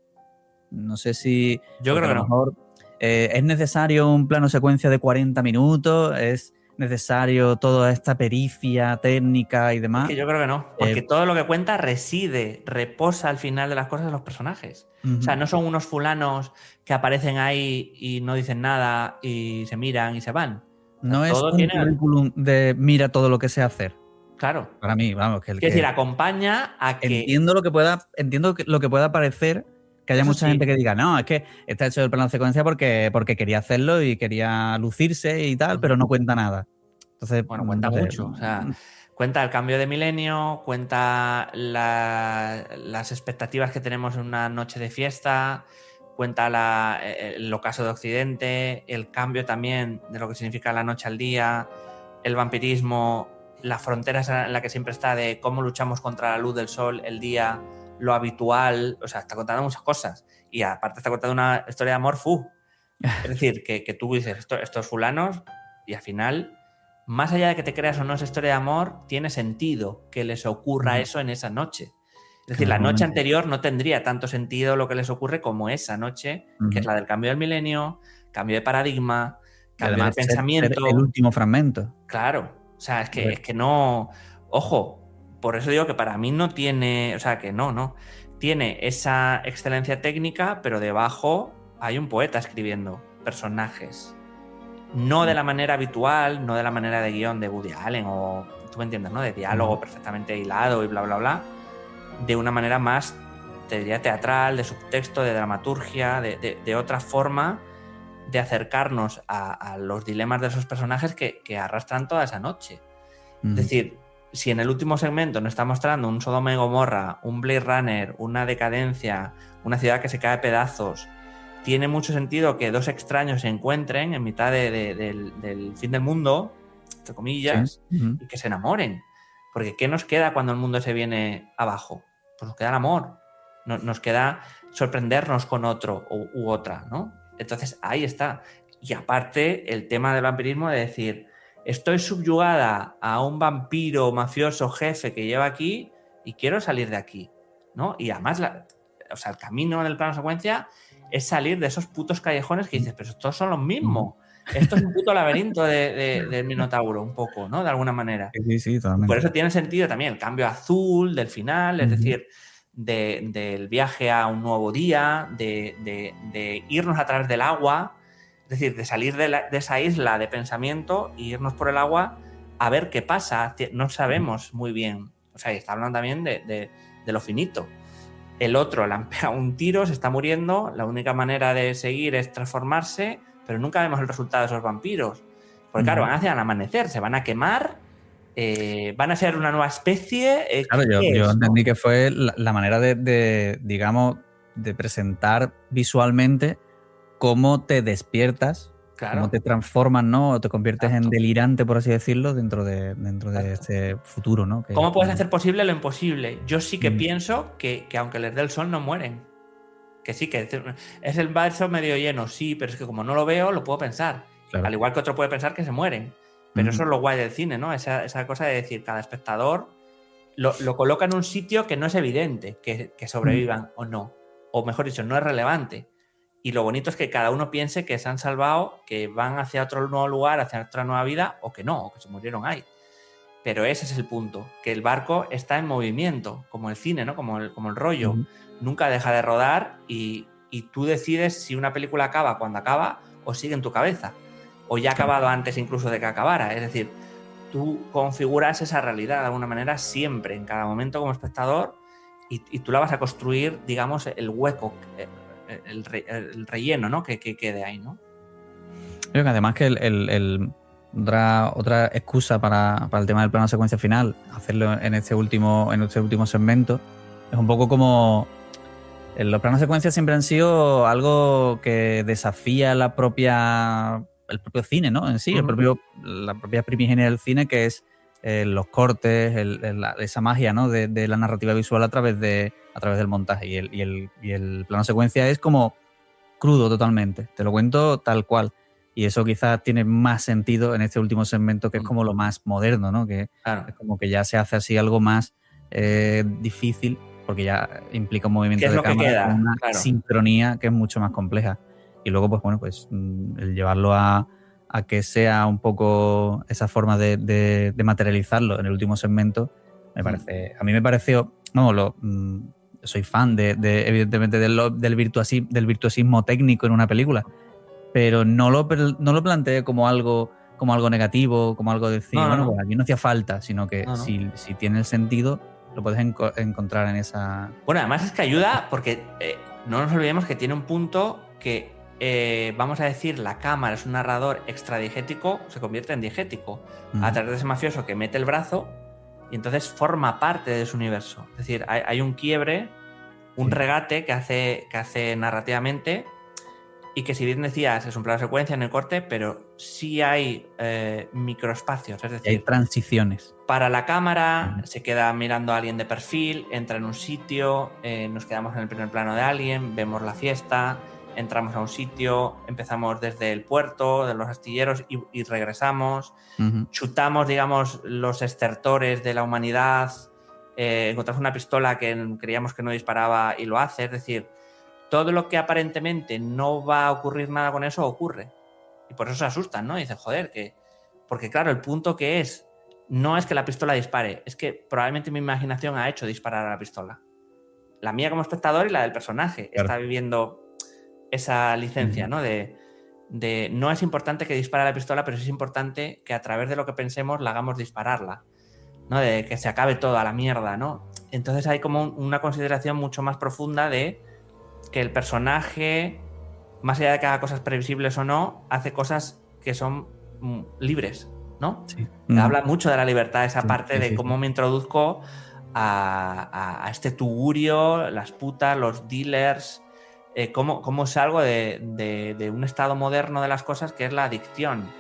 A: No sé si...
B: Yo creo que
A: a lo mejor es necesario un plano secuencia de 40 minutos, es necesario toda esta pericia técnica y
B: Es
A: demás.
B: que yo creo que no, porque todo lo que cuenta reposa al final de las cosas en los personajes. O sea, no son unos fulanos que aparecen ahí y no dicen nada y se miran y se van. O sea,
A: No es
B: todo
A: un
B: tiene...
A: currículum de mira todo lo que sé hacer.
B: Claro.
A: Para mí, vamos, que el
B: Quiero
A: que...
B: decir, acompaña a que...
A: Entiendo lo que pueda parecer, que haya
B: Eso
A: mucha
B: sí.
A: gente que diga, no, es que está hecho el plano de secuencia porque quería hacerlo y quería lucirse y tal, pero no cuenta nada. Entonces,
B: bueno, cuenta mucho. O sea, cuenta el cambio de milenio, cuenta las expectativas que tenemos en una noche de fiesta, cuenta el ocaso de Occidente, el cambio también de lo que significa la noche al día, el vampirismo, las fronteras en la que siempre está de cómo luchamos contra la luz del sol, el día, lo habitual. O sea, está contando muchas cosas. Y aparte está contando una historia de amor, Es decir, que tú dices, estos fulanos, y al final, más allá de que te creas o no esa historia de amor, tiene sentido que les ocurra eso en esa noche. Es decir, la noche anterior no tendría tanto sentido lo que les ocurre como esa noche, que es la del cambio del milenio, cambio de paradigma, cambio de pensamiento.
A: Ser el último fragmento.
B: Claro. O sea, es que no... Ojo, por eso digo que para mí no tiene... O sea, que no. Tiene esa excelencia técnica, pero debajo hay un poeta escribiendo personajes. No de la manera habitual, no de la manera de guión de Woody Allen o... Tú me entiendes, ¿no? De diálogo perfectamente hilado y bla, bla, bla. De una manera más, te diría, teatral, de subtexto, de dramaturgia, de otra forma de acercarnos a los dilemas de esos personajes que arrastran toda esa noche. Es decir, si en el último segmento nos está mostrando un Sodoma y Gomorra, un Blade Runner, una decadencia, una ciudad que se cae a pedazos, tiene mucho sentido que dos extraños se encuentren en mitad del fin del mundo, entre comillas, y que se enamoren. Porque ¿qué nos queda cuando el mundo se viene abajo? Pues nos queda el amor. Nos queda sorprendernos con otro u otra, ¿no? Entonces, ahí está. Y aparte, el tema del vampirismo de decir, estoy subyugada a un vampiro mafioso jefe que lleva aquí y quiero salir de aquí, ¿no? Y además, el camino del plano secuencia es salir de esos putos callejones que dices, pero estos son los mismos. Esto es un puto laberinto del Minotauro, un poco, ¿no? De alguna manera.
A: Sí, totalmente.
B: Por eso tiene sentido también el cambio azul del final, es decir, del viaje a un nuevo día, de irnos a través del agua, es decir, de salir de esa isla de pensamiento e irnos por el agua a ver qué pasa. No sabemos muy bien. O sea, y está hablando también de lo finito. El otro le han pegado un tiro, se está muriendo, la única manera de seguir es transformarse, pero nunca vemos el resultado de esos vampiros. Porque claro, van hacia el amanecer, se van a quemar, van a ser una nueva especie.
A: Claro, yo entendí que fue la manera digamos, de presentar visualmente cómo te despiertas, cómo te transformas, ¿no? O te conviertes en delirante, por así decirlo, dentro de este futuro, ¿no?
B: ¿Cómo puedes hacer posible lo imposible? Yo sí que pienso que aunque les dé el sol no mueren. Que sí, que es el vaso medio lleno, sí, pero es que como no lo veo, lo puedo pensar. Claro. Al igual que otro puede pensar que se mueren. Pero eso es lo guay del cine, ¿no? Esa cosa de decir, cada espectador lo coloca en un sitio que no es evidente que sobrevivan o no. O mejor dicho, no es relevante. Y lo bonito es que cada uno piense que se han salvado, que van hacia otro nuevo lugar, hacia otra nueva vida, o que no, o que se murieron ahí. Pero ese es el punto, que el barco está en movimiento, como el cine, ¿no? Como el rollo. Nunca deja de rodar y tú decides si una película acaba cuando acaba o sigue en tu cabeza. O ya ha acabado antes incluso de que acabara. Es decir, tú configuras esa realidad de alguna manera siempre, en cada momento como espectador, y tú la vas a construir, digamos, el hueco, el relleno, ¿no? Que quede ahí, ¿no?
A: Creo que además que otra excusa para el tema del plano secuencia final, hacerlo en este último segmento, es un poco como los planos secuencias siempre han sido algo que desafía el propio cine, ¿no? En sí, la propia primigenia del cine, que es los cortes, esa magia, ¿no? de la narrativa visual a través del montaje. Y el plano secuencia es como crudo totalmente, te lo cuento tal cual. Y eso quizás tiene más sentido en este último segmento, que es como lo más moderno, ¿no? Que es como que ya se hace así algo más difícil, porque ya implica un movimiento de cámara con una sincronía que es mucho más compleja. Y luego, pues bueno, pues el llevarlo a a que sea un poco esa forma de materializarlo en el último segmento, me parece, a mí me pareció, no, soy fan evidentemente del virtuosismo técnico en una película, pero no lo planteé como algo negativo, como algo de decir, pues aquí no hacía falta, sino que si tiene el sentido, lo puedes encontrar en esa...
B: Bueno, además es que ayuda porque no nos olvidemos que tiene un punto que, vamos a decir, la cámara es un narrador extradigético, se convierte en digético a través de ese mafioso que mete el brazo y entonces forma parte de su universo. Es decir, hay un quiebre, un regate que hace narrativamente, y que, si bien decías, es un plano de secuencia en el corte, pero sí hay microespacios, es decir,
A: hay transiciones.
B: Para la cámara, se queda mirando a alguien de perfil, entra en un sitio, nos quedamos en el primer plano de alguien, vemos la fiesta, entramos a un sitio, empezamos desde el puerto, de los astilleros y regresamos, chutamos, digamos, los estertores de la humanidad, encontramos una pistola que creíamos que no disparaba y lo hace, es decir, todo lo que aparentemente no va a ocurrir nada con eso ocurre. Y por eso se asustan, ¿no? Y dicen, joder, porque claro, el punto no es que la pistola dispare, es que probablemente mi imaginación ha hecho disparar a la pistola. La mía como espectador y la del personaje está viviendo esa licencia, ¿no? De no es importante que dispare la pistola, pero sí es importante que a través de lo que pensemos la hagamos dispararla, ¿no? De que se acabe todo a la mierda, ¿no? Entonces hay como una consideración mucho más profunda de que el personaje, más allá de que haga cosas previsibles o no, hace cosas que son libres, ¿no?
A: Sí.
B: Habla mucho de la libertad, esa parte de cómo me introduzco a este tugurio, las putas, los dealers, cómo salgo de un estado moderno de las cosas que es la adicción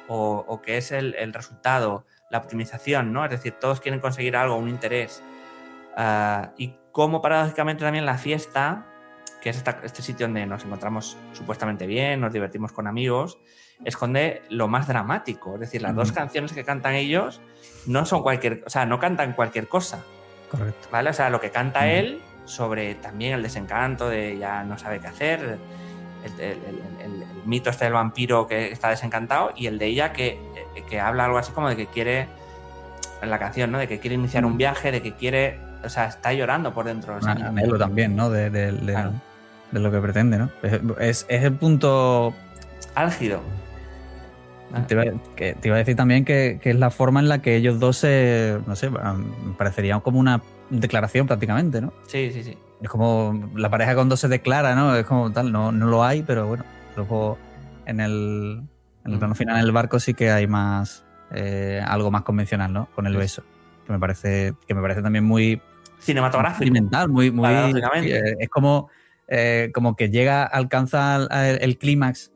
B: o que es el resultado, la optimización, ¿no? Es decir, todos quieren conseguir algo, un interés. Y cómo paradójicamente también la fiesta, que es este sitio donde nos encontramos supuestamente bien, nos divertimos con amigos, esconde lo más dramático. Es decir, las dos canciones que cantan ellos no son no cantan cualquier cosa.
A: Correcto.
B: ¿Vale? O sea, lo que canta él sobre también el desencanto de ya no sabe qué hacer, el mito este del vampiro que está desencantado, y el de ella que habla algo así como de que quiere, en la canción, ¿no? De que quiere iniciar un viaje, de que quiere, o sea, está llorando por dentro.
A: Anhelo también, ¿no? Claro. De lo que pretende, ¿no? Es el punto
B: álgido.
A: Te iba a decir también que es la forma en la que ellos dos no sé, parecería como una declaración prácticamente, ¿no?
B: Sí.
A: Es como la pareja cuando se declara, ¿no? Es como tal, no lo hay, pero bueno, luego en el plano final en el barco sí que hay más algo más convencional, ¿no? Con el beso, que me parece también muy
B: cinematográfico,
A: experimental, muy es como que alcanza el clímax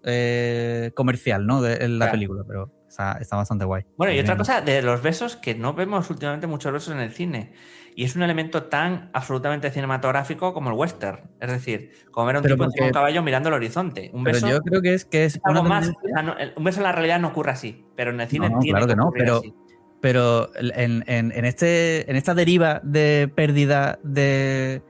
A: comercial, ¿no? De la película, pero está bastante guay.
B: Bueno, y otra cosa de los besos, que no vemos últimamente muchos besos en el cine, y es un elemento tan absolutamente cinematográfico como el western, es decir, como ver a un tipo encima de un caballo mirando el horizonte. Un beso,
A: pero yo creo que es
B: algo más. Un beso en la realidad no ocurre así, pero en el cine tiene
A: claro que no,
B: así.
A: Pero en esta deriva de pérdida de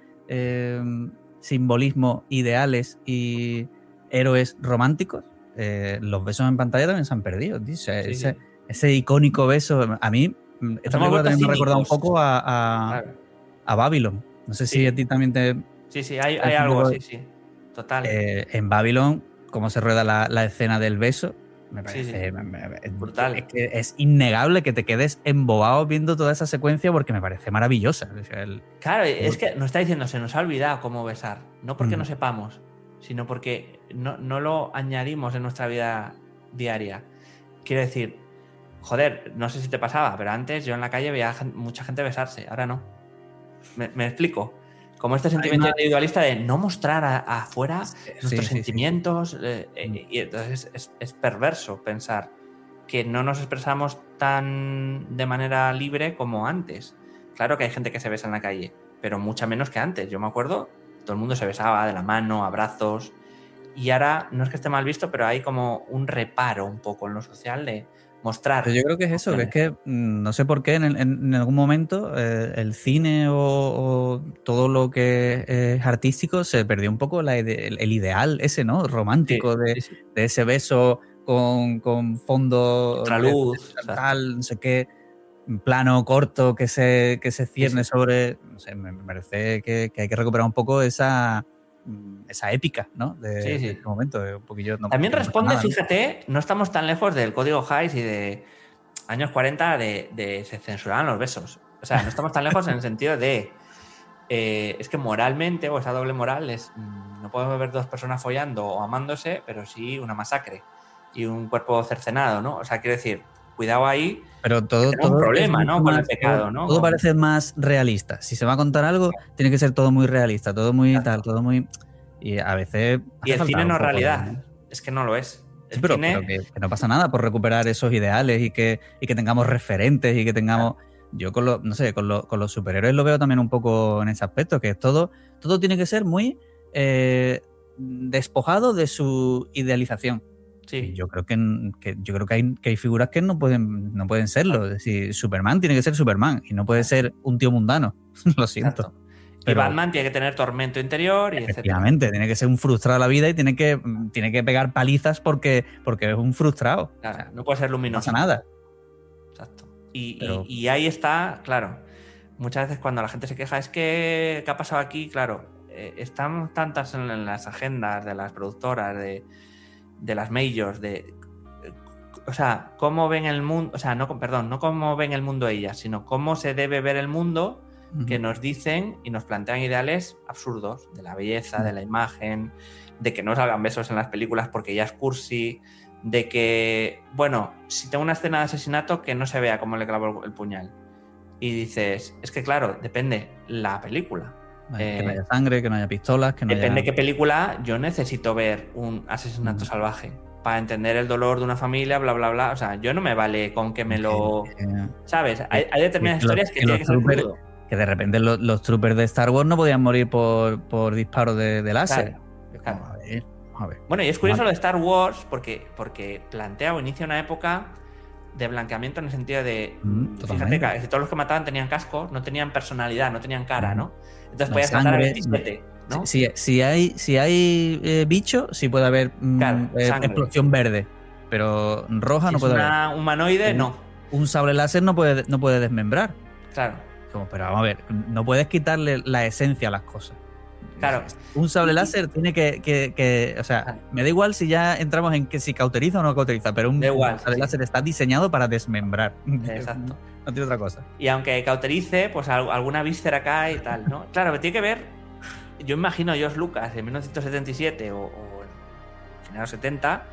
A: simbolismo, ideales y héroes románticos, los besos en pantalla también se han perdido, tío. Ese icónico beso, a mí esta película también me ha recordado un poco a Babylon. No sé si a ti también te...
B: Sí, hay algo, sí, total.
A: En Babylon, cómo se rueda la escena del beso, me parece
B: brutal.
A: Es que es innegable que te quedes embobado viendo toda esa secuencia porque me parece maravillosa. O sea,
B: claro, es que nos está diciendo, se nos ha olvidado cómo besar. No porque no sepamos, sino porque no lo añadimos en nuestra vida diaria. Quiero decir, joder, no sé si te pasaba, pero antes yo en la calle veía mucha gente besarse, ahora no. ¿Me explico? Como este sentimiento individualista de no mostrar afuera nuestros sentimientos. Y entonces es perverso pensar que no nos expresamos tan de manera libre como antes. Claro que hay gente que se besa en la calle, pero mucha menos que antes. Yo me acuerdo, todo el mundo se besaba de la mano, abrazos. Y ahora no es que esté mal visto, pero hay como un reparo un poco en lo social de mostrar.
A: Pero yo creo que es eso, que es que no sé por qué en algún momento el cine o todo lo que es artístico se perdió un poco el ideal ese, ¿no? Romántico de ese beso con fondo
B: contraluz,
A: tal, no sé qué, plano corto que se cierne sobre... No sé, me parece que hay que recuperar un poco esa épica, ¿no? De ese momento. Un poquillo,
B: También responde, fíjate, no estamos tan lejos del código Hays y de años 40 de se censuraban los besos. O sea, no estamos tan lejos en el sentido de... es que moralmente, o esa doble moral, no podemos ver dos personas follando o amándose, pero sí una masacre y un cuerpo cercenado, ¿no? O sea, quiero decir, cuidado ahí.
A: Pero todo
B: un problema, ¿no? Con el pecado, ¿no?
A: Todo parece más realista. Si se va a contar algo, tiene que ser todo muy realista, todo muy tal, todo muy... Y a veces...
B: Y el cine no es realidad. Es que no lo es.
A: Sí, pero que no pasa nada por recuperar esos ideales y que tengamos referentes y que tengamos... Yo con los superhéroes lo veo también un poco en ese aspecto, que todo tiene que ser muy despojado de su idealización.
B: Sí.
A: Y yo creo que hay figuras que no pueden serlo. Es decir, Superman tiene que ser Superman y no puede ser un tío mundano. Lo siento.
B: Exacto. Pero, y Batman tiene que tener tormento interior y
A: efectivamente, tiene que ser un frustrado a la vida y tiene que pegar palizas porque es un frustrado.
B: Claro, o sea, no puede ser luminoso.
A: No pasa nada.
B: Exacto. Y ahí está, claro. Muchas veces cuando la gente se queja, es que ¿qué ha pasado aquí? Claro, están tantas en las agendas de las productoras, de las majors, o sea, cómo ven el mundo, o sea, no cómo ven el mundo ellas, sino cómo se debe ver el mundo, que nos dicen y nos plantean ideales absurdos de la belleza, de la imagen, de que no salgan besos en las películas porque ya es cursi, de que, bueno, si tengo una escena de asesinato, que no se vea cómo le clavo el puñal. Y dices, es que claro, depende la película.
A: Que no haya sangre, que no haya pistolas, que no
B: depende
A: haya...
B: qué película. Yo necesito ver un asesinato salvaje para entender el dolor de una familia, bla, bla, bla. O sea, yo no me vale con que me lo... ¿Sabes? Hay determinadas historias que tienen que ser crudo.
A: Que de repente los troopers de Star Wars no podían morir por disparos de láser.
B: Claro.
A: Vamos a ver.
B: Bueno, y es curioso lo de Star Wars porque plantea o inicia una época de blanqueamiento en el sentido de... fíjate que todos los que mataban tenían casco, no tenían personalidad, no tenían cara, ¿no? Entonces podías matar a 27, ¿no?
A: Si hay bicho, sí puede haber explosión verde, pero roja no puede haber.
B: Un humanoide, no.
A: Un sable láser no puede desmembrar.
B: Claro.
A: Pero vamos a ver, no puedes quitarle la esencia a las cosas.
B: Claro.
A: Un sable láser tiene que o sea, me da igual si ya entramos en que si cauteriza o no cauteriza, pero un sable láser está diseñado para desmembrar.
B: Exacto.
A: No tiene otra cosa.
B: Y aunque cauterice, pues alguna víscera cae y tal, ¿no? Claro, que tiene que ver, yo imagino a George Lucas en 1977 o en finales 70,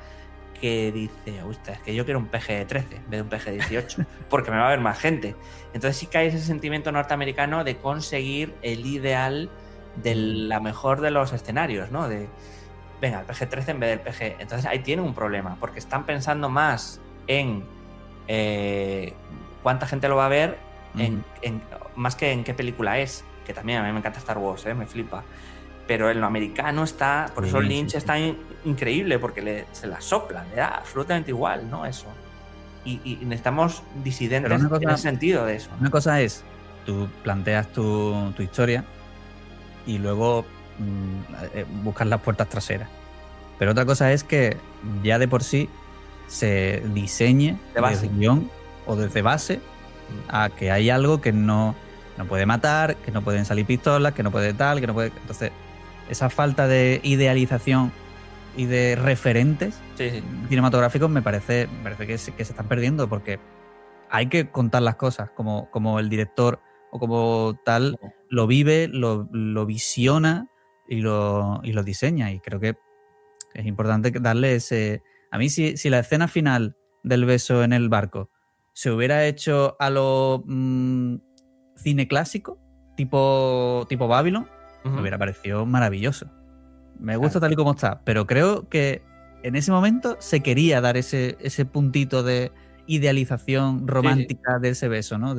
B: que dice, es que yo quiero un PG-13 en vez de un PG-18, porque me va a ver más gente. Entonces sí que hay ese sentimiento norteamericano de conseguir el ideal de la mejor de los escenarios, ¿no? De, venga, el PG-13 en vez del PG. Entonces ahí tienen un problema, porque están pensando más en cuánta gente lo va a ver, más que en qué película es, que también a mí me encanta Star Wars, me flipa. Pero en lo americano está, por eso Lynch está increíble, porque se la sopla, le da absolutamente igual, ¿no? Eso. Y necesitamos disidentes en el sentido de eso.
A: Una cosa es, tú planteas tu historia y luego buscas las puertas traseras. Pero otra cosa es que ya de por sí se diseñe desde guión o desde base a que hay algo que no puede matar, que no pueden salir pistolas, que no puede tal, que no puede... Entonces, esa falta de idealización y de referentes cinematográficos me parece que se están perdiendo, porque hay que contar las cosas como el director o como tal lo vive, lo visiona y lo diseña, y creo que es importante darle ese... A mí si la escena final del beso en el barco se hubiera hecho a lo cine clásico, tipo Babylon, me hubiera parecido maravilloso. Me gusta tal y como está, pero creo que en ese momento se quería dar ese puntito de idealización romántica de ese beso, ¿no?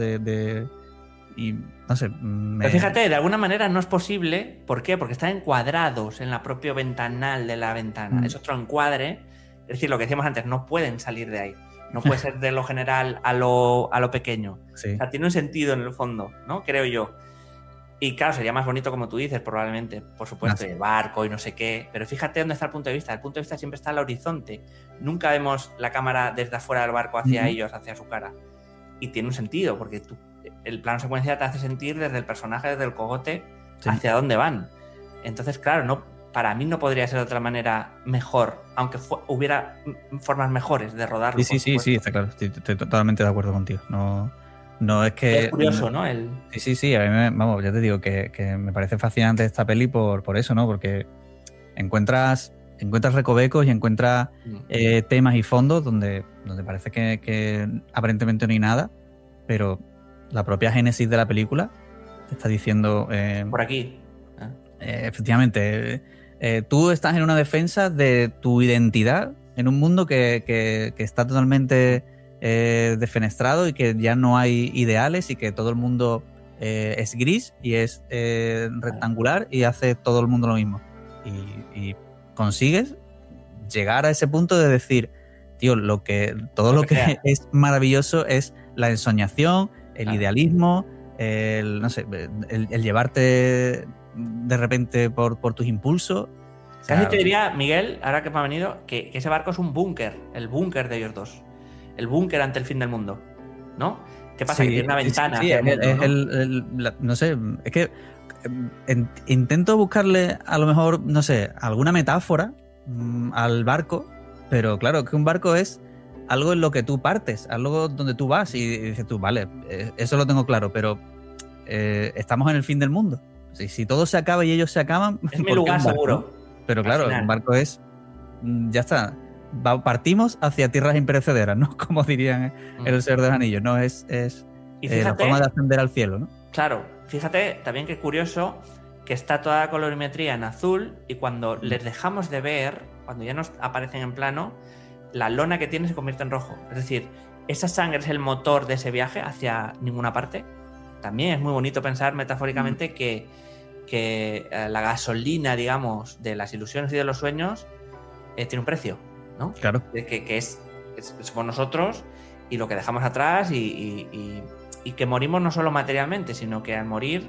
A: Y no sé.
B: Pero fíjate, de alguna manera no es posible. ¿Por qué? Porque están encuadrados en la propio ventanal de la ventana. Es otro encuadre. Es decir, lo que decíamos antes, no pueden salir de ahí. No puede ser de lo general a lo pequeño. O sea, tiene un sentido en el fondo, ¿no? Creo yo. Y claro, sería más bonito como tú dices, probablemente, por supuesto, el barco y no sé qué. Pero fíjate dónde está el punto de vista. El punto de vista siempre está al horizonte. Nunca vemos la cámara desde afuera del barco hacia ellos, hacia su cara. Y tiene un sentido, porque el plano secuencia te hace sentir desde el personaje, desde el cogote, hacia dónde van. Entonces, claro, para mí no podría ser de otra manera mejor, aunque hubiera formas mejores de rodarlo.
A: Sí, está claro. Estoy totalmente de acuerdo contigo. No es que...
B: Es curioso, ¿no?
A: Sí, a mí vamos, ya te digo que me parece fascinante esta peli por eso, ¿no? Porque encuentras recovecos y encuentras temas y fondos donde parece que aparentemente no hay nada, pero la propia génesis de la película te está diciendo...
B: por aquí.
A: Efectivamente, tú estás en una defensa de tu identidad en un mundo que está totalmente defenestrado y que ya no hay ideales y que todo el mundo es gris y es rectangular y hace todo el mundo lo mismo. Y consigues llegar a ese punto de decir, tío, todo lo que es maravilloso es la ensoñación, el idealismo, el llevarte de repente por tus impulsos.
B: Casi te diría, Miguel, ahora que me ha venido, que ese barco es un búnker, el búnker de ellos dos. El búnker ante el fin del mundo, ¿no? ¿Qué pasa? Que tiene una ventana hacia el mundo,
A: no sé, es que intento buscarle a lo mejor, no sé, alguna metáfora al barco, pero claro, es que un barco es algo en lo que tú partes, algo donde tú vas y dices tú, vale, eso lo tengo claro, pero estamos en el fin del mundo. Si todo se acaba y ellos se acaban...
B: Es mi lugar seguro.
A: Pero claro, un barco es... Ya está. Partimos hacia tierras imperecederas, ¿no? Como dirían en El Señor de los Anillos, ¿no? Es
B: y fíjate,
A: la forma de ascender al cielo, ¿no?
B: Claro. Fíjate también que curioso que está toda la colorimetría en azul y cuando les dejamos de ver, cuando ya nos aparecen en plano, la lona que tiene se convierte en rojo. Es decir, esa sangre es el motor de ese viaje hacia ninguna parte. También es muy bonito pensar metafóricamente que la gasolina, digamos, de las ilusiones y de los sueños tiene un precio, ¿no?
A: Claro.
B: Que somos nosotros y lo que dejamos atrás y que morimos no solo materialmente, sino que al morir,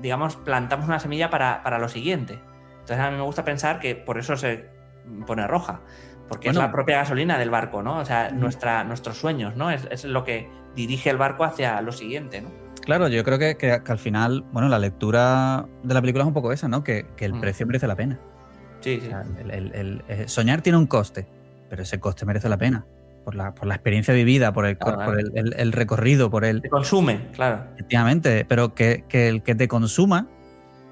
B: digamos, plantamos una semilla para lo siguiente. Entonces a mí me gusta pensar que por eso se pone roja, porque es la propia gasolina del barco, ¿no? O sea, nuestros sueños, ¿no? Es lo que dirige el barco hacia lo siguiente, ¿no?
A: Claro, yo creo que al final, bueno, la lectura de la película es un poco esa, ¿no? Que el precio merece la pena.
B: Sí, sí.
A: O sea, el soñar tiene un coste, pero ese coste merece la pena. Por la experiencia vivida, por el recorrido, por el...
B: Te consume, claro.
A: Efectivamente, pero que el que te consuma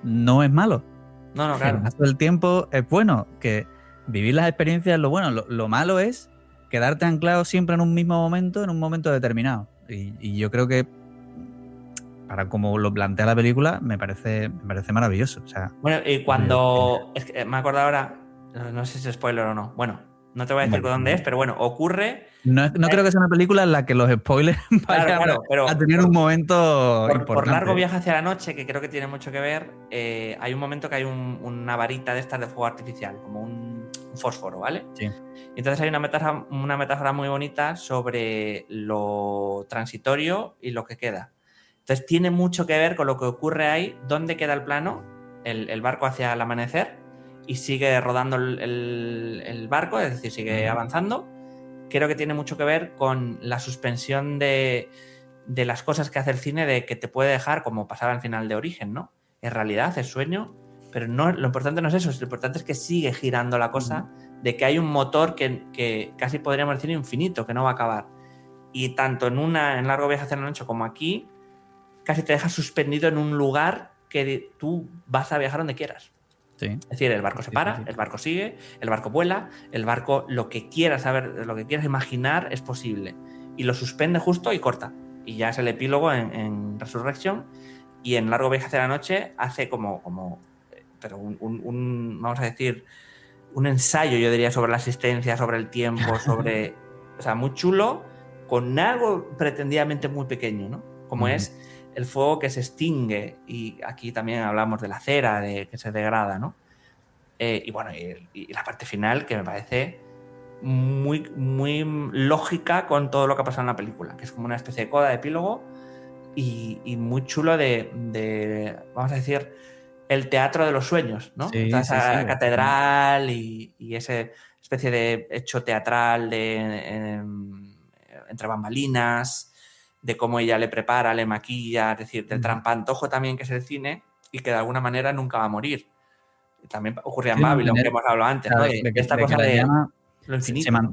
A: no es malo.
B: No, claro.
A: El paso del tiempo es bueno, que vivir las experiencias es lo bueno. Lo malo es quedarte anclado siempre en un mismo momento, en un momento determinado. Y yo creo que para como lo plantea la película, me parece maravilloso. O sea,
B: bueno, y cuando... Es que me acuerdo ahora, no sé si es spoiler o no. Bueno, no te voy a decir dónde es, pero bueno, ocurre...
A: No creo que sea una película en la que los spoilers vayan a tener un momento importante.
B: Por Largo Viaje hacia la Noche, que creo que tiene mucho que ver, hay un momento que hay una varita de estas de fuego artificial, como un fósforo, ¿vale?
A: Sí.
B: Entonces hay una metáfora muy bonita sobre lo transitorio y lo que queda. Entonces tiene mucho que ver con lo que ocurre ahí, dónde queda el plano, el barco hacia el amanecer, y sigue rodando el barco, es decir, sigue avanzando. Creo que tiene mucho que ver con la suspensión de las cosas que hace el cine, de que te puede dejar, como pasaba al final de Origen, ¿no? Es realidad, es sueño, pero no, lo importante no es eso, lo importante es que sigue girando la cosa, de que hay un motor que casi podríamos decir infinito, que no va a acabar. Y tanto en Largo Viaje hacia la Noche como aquí, casi te dejas suspendido en un lugar que tú vas a viajar donde quieras.
A: Sí.
B: Es decir, el barco se para, el barco sigue, el barco vuela, el barco, lo que quieras saber, lo que quieras imaginar es posible. Y lo suspende justo y corta. Y ya es el epílogo en Resurrection. Y en Largo Viaje hacia la Noche hace pero vamos a decir, un ensayo, yo diría, sobre la existencia, sobre el tiempo, o sea, muy chulo, con algo pretendidamente muy pequeño, ¿no? Como es el fuego que se extingue, y aquí también hablamos de la cera, de que se degrada, ¿no? Y bueno, y la parte final, que me parece muy, muy lógica con todo lo que ha pasado en la película, que es como una especie de coda de epílogo y muy chulo de, vamos a decir, el teatro de los sueños, ¿no?
A: Sí,
B: Toda
A: sí,
B: esa
A: sí.
B: catedral y ese especie de hecho teatral entre bambalinas, de cómo ella le prepara, le maquilla, es decir, del trampantojo también que es el cine y que de alguna manera nunca va a morir. También ocurría en
A: Sí,
B: Babylon, que
A: mantener,
B: hemos hablado antes, ¿no? De esta
A: de que
B: cosa
A: la
B: de
A: llama
B: lo infinito, ¿no?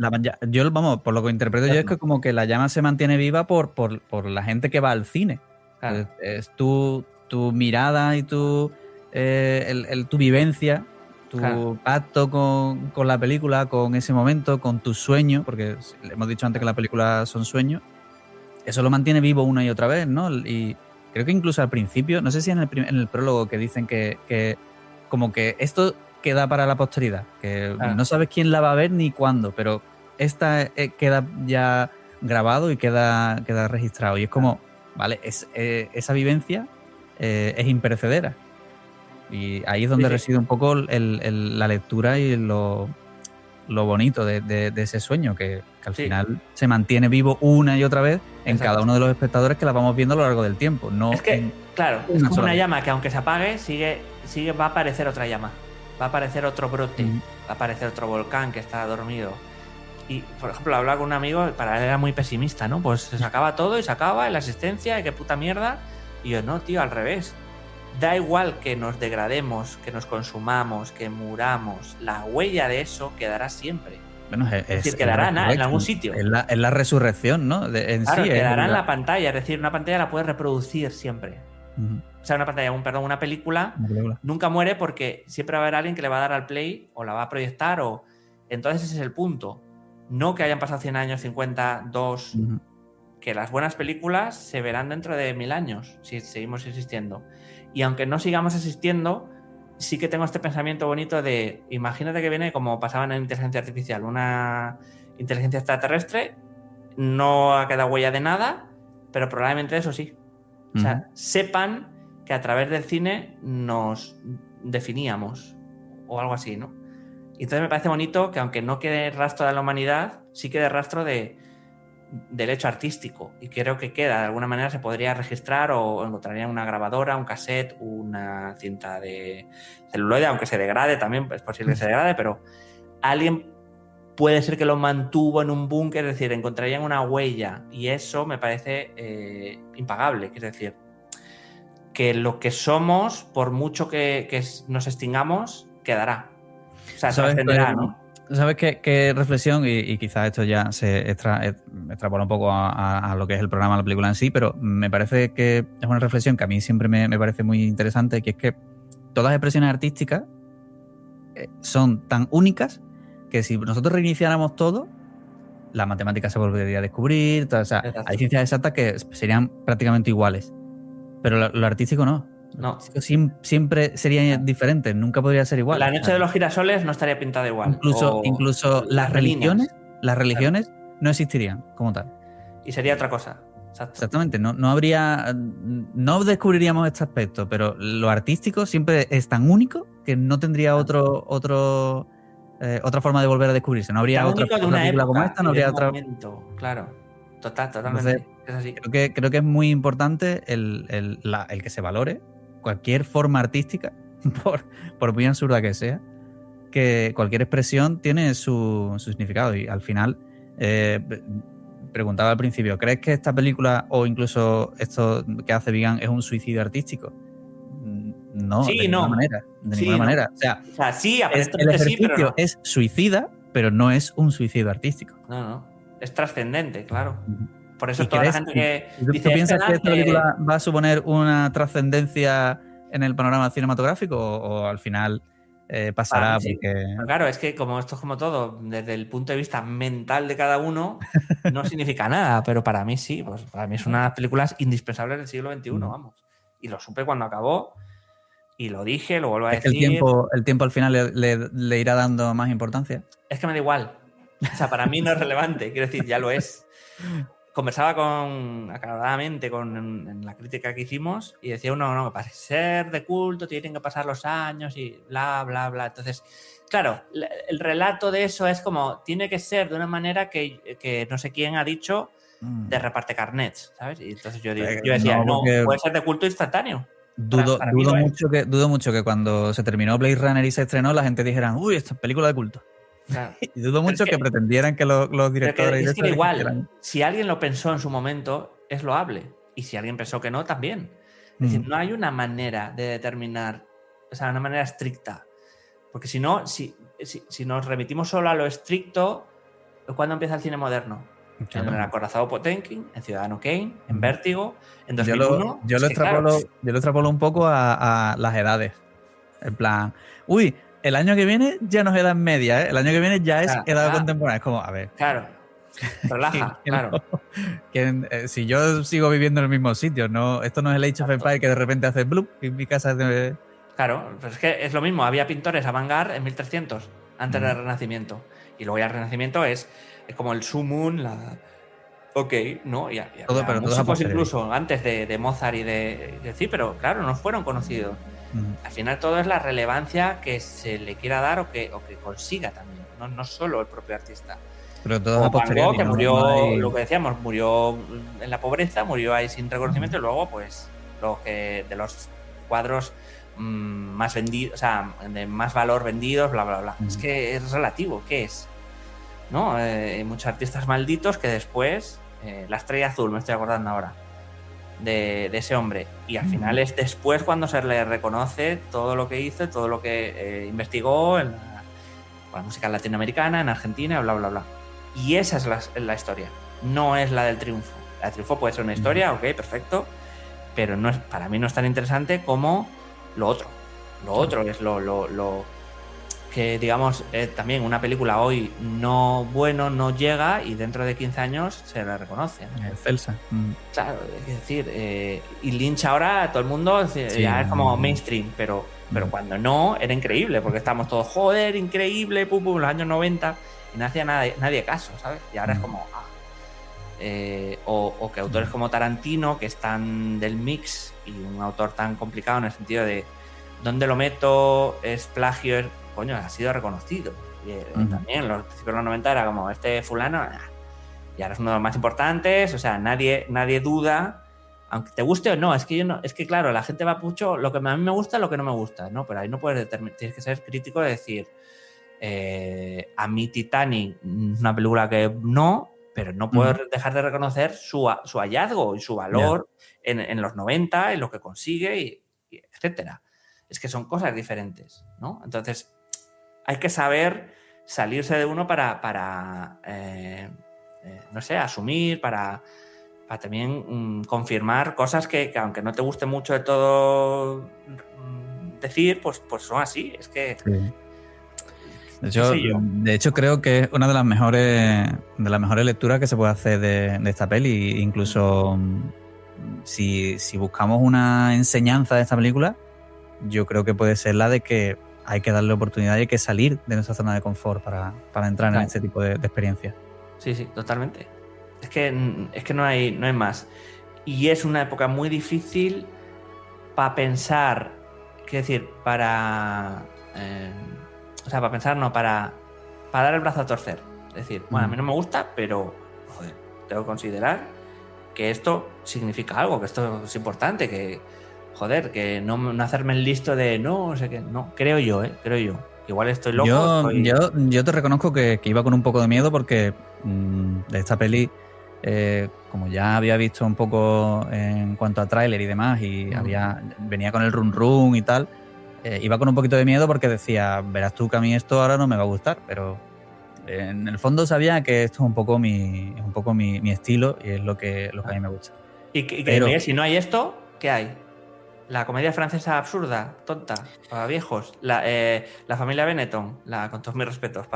A: yo, vamos, por lo que interpreto yo es que como que la llama se mantiene viva por la gente que va al cine.
B: Claro.
A: Es tu mirada y tu vivencia,
B: Claro.
A: tu pacto con la película, con ese momento, con tus sueños, porque le hemos dicho antes que las películas son sueños. Eso lo mantiene vivo una y otra vez, ¿no? Y creo que incluso al principio, no sé si en el prólogo que dicen que como que esto queda para la posteridad, que
B: Claro.
A: no sabes quién la va a ver ni cuándo, pero esta queda ya grabado y queda registrado. Y es como, vale, esa vivencia es imperecedera. Y ahí es donde
B: Sí.
A: reside un poco la lectura y lo bonito de ese sueño, que al final se mantiene vivo una y otra vez en cada uno de los espectadores que la vamos viendo a lo largo del tiempo. No
B: es que, claro, es como una llama que aunque se apague, sigue, va a aparecer otra llama, va a aparecer otro brote, va a aparecer otro volcán que está dormido. Y, por ejemplo, hablaba con un amigo, para él era muy pesimista, ¿no? Pues se acaba todo y se acaba la existencia, y qué puta mierda. Y yo, no, tío, al revés. Da igual que nos degrademos, que nos consumamos, que muramos, la huella de eso quedará siempre.
A: Bueno,
B: es decir, quedará en algún sitio.
A: Es la resurrección, ¿no?
B: Claro, quedará en la pantalla, es decir, una pantalla la puedes reproducir siempre. O sea, una película nunca muere porque siempre va a haber alguien que le va a dar al play o la va a proyectar entonces ese es el punto. No que hayan pasado 100 años, 50, 2, que las buenas películas se verán dentro de 1000 años si seguimos existiendo. Y aunque no sigamos existiendo, sí que tengo este pensamiento bonito de, imagínate que viene como pasaba en inteligencia artificial, una inteligencia extraterrestre, no ha quedado huella de nada, pero probablemente eso sí. O sea, sepan que a través del cine nos definíamos o algo así, ¿no? Y entonces me parece bonito que aunque no quede rastro de la humanidad, sí quede rastro del hecho artístico. Y creo que queda, de alguna manera se podría registrar o encontraría una grabadora, un cassette, una cinta de celuloide, aunque se degrade también, es posible que se degrade, pero alguien puede ser que lo mantuvo en un búnker, es decir, encontrarían una huella y eso me parece impagable, es decir, que lo que somos, por mucho que nos extingamos, quedará. O sea, trascenderá, ¿no?
A: ¿Sabes qué reflexión? Y quizás esto ya se extrapola un poco a lo que es el programa, la película en sí, pero me parece que es una reflexión que a mí siempre me parece muy interesante, que es que todas las expresiones artísticas son tan únicas que si nosotros reiniciáramos todo, la matemática se volvería a descubrir, o sea, hay ciencias exactas que serían prácticamente iguales, pero lo artístico no.
B: No.
A: Siempre sería diferente, nunca podría ser igual.
B: La noche de los girasoles no estaría pintada igual.
A: Incluso las religiones no existirían como tal.
B: Y sería otra cosa. Exacto.
A: Exactamente, no habría, no descubriríamos este aspecto, pero lo artístico siempre es tan único que no tendría otra forma de volver a descubrirse. No habría otra película como esta, no habría otra.
B: Momento. Claro, totalmente.
A: Entonces,
B: es así.
A: Creo que es muy importante el que se valore cualquier forma artística, por muy absurda que sea, que cualquier expresión tiene su significado y al final preguntaba al principio, ¿crees que esta película o incluso esto que hace Vigan es un suicidio artístico? No,
B: sí,
A: de ninguna manera. De ninguna manera. O sea,
B: sí,
A: el ejercicio
B: pero no.
A: es suicida, pero no es un suicidio artístico.
B: No. Es trascendente, claro. Por eso
A: toda
B: la gente que dice...
A: ¿Tú piensas que esta película va a suponer una trascendencia en el panorama cinematográfico o al final pasará?
B: Sí.
A: Porque...
B: Claro, es que como esto es como todo, desde el punto de vista mental de cada uno, no significa nada, pero para mí sí. Pues para mí es una de las películas indispensables del siglo XXI, vamos. Y lo supe cuando acabó y lo dije, lo vuelvo a decir.
A: ¿El tiempo al final le irá dando más importancia?
B: Es que me da igual. O sea, para mí no es relevante, quiero decir, ya lo es. Conversaba aclaradamente en la crítica que hicimos y decía uno, no, para ser de culto tienen que pasar los años y bla, bla, bla. Entonces, claro, el relato de eso es como, tiene que ser de una manera que no sé quién ha dicho, de reparte carnets, ¿sabes? Y entonces yo decía, no, puede ser de culto instantáneo.
A: Dudo mucho que cuando se terminó Blade Runner y se estrenó, la gente dijera, uy, esta es película de culto. Claro. Y dudo mucho que pretendieran que los directores...
B: Es que igual, si alguien lo pensó en su momento, es loable. Y si alguien pensó que no, también. Es decir, no hay una manera de determinar, o sea, una manera estricta. Porque si no, si nos remitimos solo a lo estricto, ¿cuándo empieza el cine moderno? Claro. En El acorazado Potemkin, en Ciudadano Kane, en Vértigo, en 2001.
A: Yo lo extrapolo un poco a las edades. En plan, uy, el año que viene ya no es edad media, ¿eh? El año que viene ya es edad contemporánea. Es como, a ver.
B: Claro. Relaja, claro.
A: Si yo sigo viviendo en el mismo sitio, no, esto no es el Age of Empires que de repente hace bloop y mi casa es de...
B: Claro, pero es que es lo mismo. Había pintores avant-garde en 1300, antes del Renacimiento. Y luego ya el Renacimiento es como el sumum, Ok, ¿no?
A: Todo, pero
B: músicos incluso antes de Mozart y de sí, pero claro, no fueron conocidos. Al final todo es la relevancia que se le quiera dar o que consiga también, no solo el propio artista.
A: Pero todo
B: Van Gogh, que murió, lo que decíamos, murió en la pobreza, murió ahí sin reconocimiento, y luego, pues, de los cuadros más vendidos, o sea, de más valor vendidos, bla, bla, bla. Es que es relativo, ¿qué es? ¿No? Hay muchos artistas malditos que después, la estrella azul, me estoy acordando ahora, de ese hombre, y al final es después cuando se le reconoce todo lo que hizo, todo lo que investigó en la música latinoamericana, en Argentina, bla, bla, bla. Y esa es la historia, no es la del triunfo. La del triunfo puede ser una historia, ok, perfecto, pero no es, para mí no es tan interesante como lo otro. Lo otro es lo que, digamos, también una película hoy no llega y dentro de 15 años se la reconoce.
A: Excelsa.
B: Claro, es decir, y Lynch ahora todo el mundo ya es como mainstream, pero cuando no, era increíble, porque estábamos todos, joder, increíble, pum, pum, los años 90, y no hacía nadie caso, ¿sabes? Y ahora es como... o que autores como Tarantino, que están del mix, y un autor tan complicado en el sentido de ¿dónde lo meto? ¿Es plagio? Coño, ha sido reconocido. Y también en los principios de los 90 era como este fulano, y ahora es uno de los más importantes, o sea, nadie duda, aunque te guste o no, es que claro, la gente va mucho lo que a mí me gusta, lo que no me gusta, ¿no? Pero ahí no puedes determinar, tienes que ser crítico de decir, a mí Titanic es una película que no, pero no puedo dejar de reconocer su hallazgo y su valor en los 90, en lo que consigue, y etcétera. Es que son cosas diferentes, ¿no? Entonces, hay que saber salirse de uno para no sé, asumir, para también confirmar cosas que aunque no te guste mucho de todo decir, pues son así. Es que... Sí.
A: De hecho, creo que es una de las mejores lecturas que se puede hacer de esta peli. Incluso si buscamos una enseñanza de esta película, yo creo que puede ser la de que hay que darle oportunidad y hay que salir de nuestra zona de confort para entrar en este tipo de experiencias.
B: Sí, totalmente. Es que no hay más. Y es una época muy difícil para pensar, quiero decir, para pensar, no, para dar el brazo a torcer. Es decir, bueno, a mí no me gusta, pero joder, tengo que considerar que esto significa algo, que esto es importante, que joder, que no hacerme el listo de no sé qué, no, creo yo. Igual estoy loco.
A: Yo te reconozco que iba con un poco de miedo porque de esta peli, como ya había visto un poco en cuanto a tráiler y demás, y venía con el run y tal, iba con un poquito de miedo porque decía, verás tú que a mí esto ahora no me va a gustar, pero en el fondo sabía que esto es un poco mi estilo y es lo que a mí me gusta.
B: Pero si no hay esto, ¿qué hay? La comedia francesa absurda, tonta, para viejos. La familia Benetton, con todos mis respetos.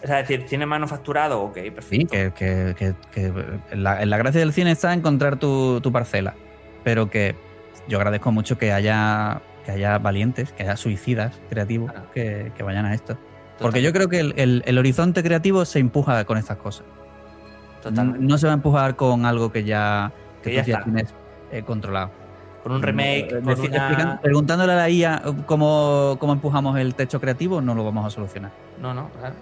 B: Es decir, cine manufacturado, ok, perfecto.
A: Sí, que la gracia del cine está en encontrar tu parcela. Pero que yo agradezco mucho que haya valientes, que haya suicidas creativos que vayan a esto. Porque yo creo que el horizonte creativo se empuja con estas cosas. Totalmente. No se va a empujar con algo que ya tienes controlado.
B: Con un remake,
A: preguntándole a la IA cómo empujamos el techo creativo, no lo vamos a solucionar.
B: No, claro.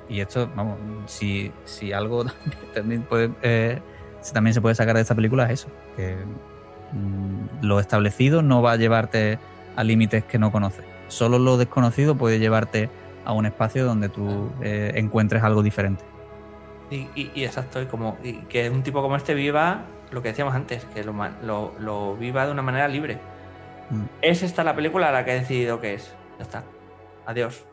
A: Y esto, vamos, si algo también puede también se puede sacar de esta película es eso, que lo establecido no va a llevarte a límites que no conoces. Solo lo desconocido puede llevarte a un espacio donde tú encuentres algo diferente.
B: Y exacto, y que un tipo como este viva lo que decíamos antes, que lo viva de una manera libre. ¿Es esta la película la que he decidido que es? Ya está. Adiós.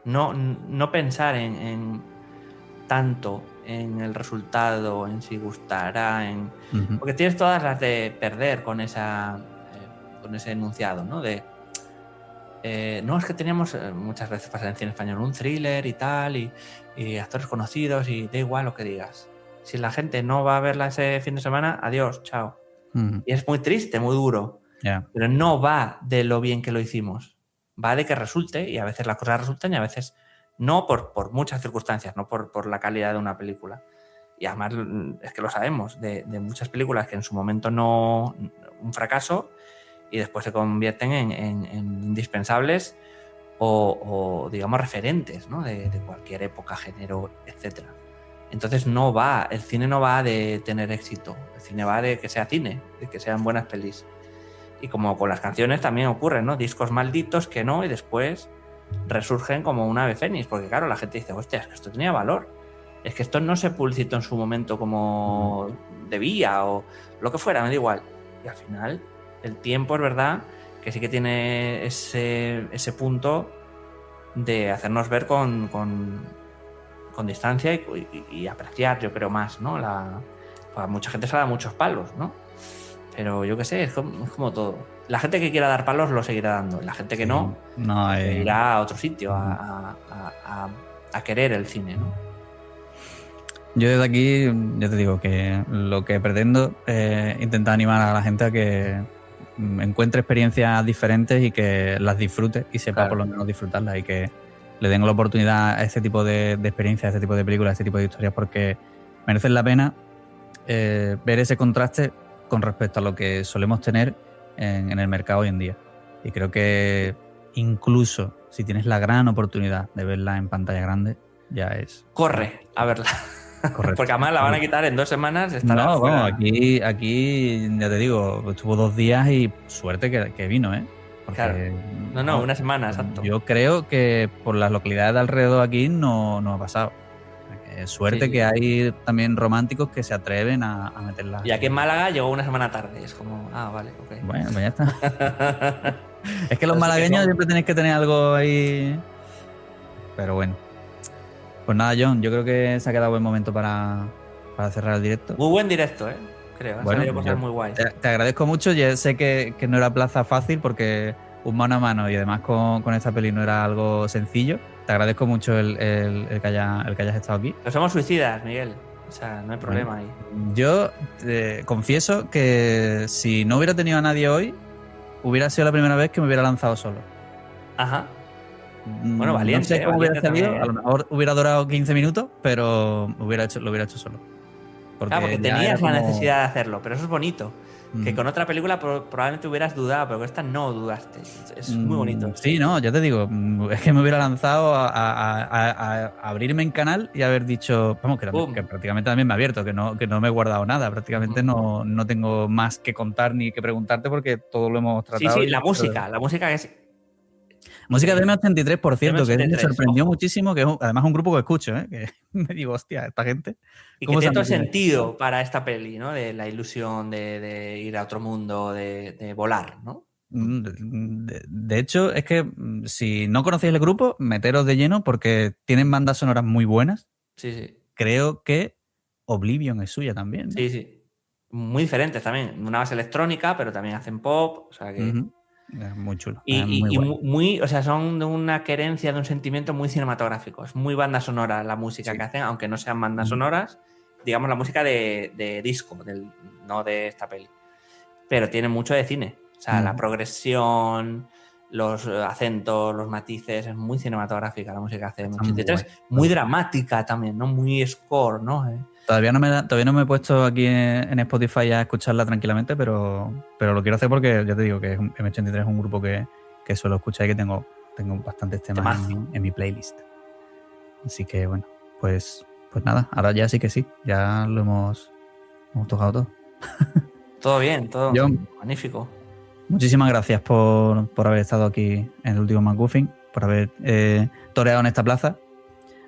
B: No pensar en tanto en el resultado, en si gustará, porque tienes todas las de perder con ese enunciado, ¿no? No, es que teníamos, muchas veces pasa en cine español, un thriller y tal, y actores conocidos, y da igual lo que digas. Si la gente no va a verla ese fin de semana, adiós, chao. Y es muy triste, muy duro.
A: Yeah.
B: Pero no va de lo bien que lo hicimos. Va de que resulte, y a veces las cosas resultan y a veces no, por muchas circunstancias, no por la calidad de una película. Y además es que lo sabemos, de muchas películas que en su momento no, un fracaso, y después se convierten en indispensables o digamos referentes, ¿no? de cualquier época, género, etc. Entonces el cine no va de tener éxito, el cine va de que sea cine, de que sean buenas pelis. Y como con las canciones también ocurre, ¿no? Discos malditos que no, y después resurgen como un ave fénix, porque claro, la gente dice, hostia, es que esto tenía valor, es que esto no se publicitó en su momento como debía o lo que fuera, me da igual. Y al final el tiempo es verdad que sí que tiene ese punto de hacernos ver con distancia y apreciar, yo creo, más, ¿no? Pues mucha gente se da muchos palos, ¿no? Pero yo qué sé, es como todo. La gente que quiera dar palos lo seguirá dando. La gente que no irá a otro sitio a querer el cine, ¿no?
A: Yo desde aquí, ya te digo que lo que pretendo es intentar animar a la gente a que encuentre experiencias diferentes y que las disfrute y sepa por lo menos disfrutarlas, y que le den la oportunidad a este tipo de experiencias, a este tipo de películas, a este tipo de historias, porque merecen la pena ver ese contraste con respecto a lo que solemos tener en el mercado hoy en día. Y creo que incluso si tienes la gran oportunidad de verla en pantalla grande, ya es...
B: Corre a verla. Correcto. Porque además la van a quitar en 2 semanas.
A: No, bueno, aquí ya te digo, estuvo 2 días y suerte que vino, ¿eh? Porque,
B: claro. No, una semana, exacto.
A: Yo creo que por las localidades de alrededor aquí no ha pasado. Suerte que hay también románticos que se atreven a meterla.
B: Y aquí en Málaga llegó una semana tarde. Es como, vale, ok.
A: Bueno, pues ya está. Es que los malagueños siempre tenéis que tener algo ahí. Pero bueno. Pues nada, John, yo creo que se ha quedado buen momento para cerrar el directo.
B: Muy buen directo, creo.
A: Bueno,
B: salido cosas muy guays.
A: Te agradezco mucho. Ya sé que no era plaza fácil porque un mano a mano y además con esta peli no era algo sencillo. Te agradezco mucho el que hayas estado aquí.
B: Pero somos suicidas, Miguel. O sea, no hay problema ahí.
A: Yo confieso que si no hubiera tenido a nadie hoy, hubiera sido la primera vez que me hubiera lanzado solo.
B: Ajá. Bueno, valiente.
A: No sé cómo hubiera salido. A lo mejor hubiera durado 15 minutos, pero lo hubiera hecho solo.
B: Porque tenías la necesidad de hacerlo, pero eso es bonito. Que con otra película probablemente hubieras dudado, pero con esta no dudaste. Es muy bonito.
A: Sí, no, ya te digo, es que me hubiera lanzado a abrirme en canal y haber dicho, vamos, que prácticamente también me ha abierto, que no me he guardado nada, prácticamente no tengo más que contar ni que preguntarte porque todo lo hemos tratado.
B: Sí, la música que es...
A: Música de M83%, que me sorprendió muchísimo, que es además un grupo que escucho, que me digo, hostia, esta gente.
B: Y que tiene todo sentido para esta peli, ¿no? De la ilusión de ir a otro mundo, de volar, ¿no?
A: De hecho, es que si no conocéis el grupo, meteros de lleno porque tienen bandas sonoras muy buenas.
B: Sí.
A: Creo que Oblivion es suya también, ¿no?
B: Sí. Muy diferentes también. Una base electrónica, pero también hacen pop, o sea que...
A: Es muy chulo.
B: Y muy, o sea, son de una querencia, de un sentimiento muy cinematográfico. Es muy banda sonora la música que hacen, aunque no sean bandas sonoras. Digamos, la música de disco, no de esta peli. Pero tiene mucho de cine. O sea, la progresión, los acentos, los matices, es muy cinematográfica la música que hace M83. Muy dramática también, ¿no? Muy score, ¿no?
A: Todavía no me he puesto aquí en Spotify a escucharla tranquilamente, pero lo quiero hacer porque ya te digo que M83 es un grupo que suelo escuchar y que tengo bastantes temas en mi playlist. Así que bueno, pues nada, ahora ya sí que sí, ya lo hemos Hemos tocado todo.
B: Todo bien, todo
A: John,
B: magnífico.
A: muchísimas gracias por haber estado aquí en el último McGuffin, por haber toreado en esta plaza.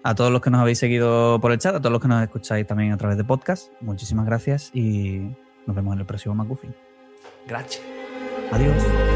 A: A todos los que nos habéis seguido por el chat, a todos los que nos escucháis también a través de podcast, muchísimas gracias y nos vemos en el próximo McGuffin.
B: Gracias.
A: Adiós.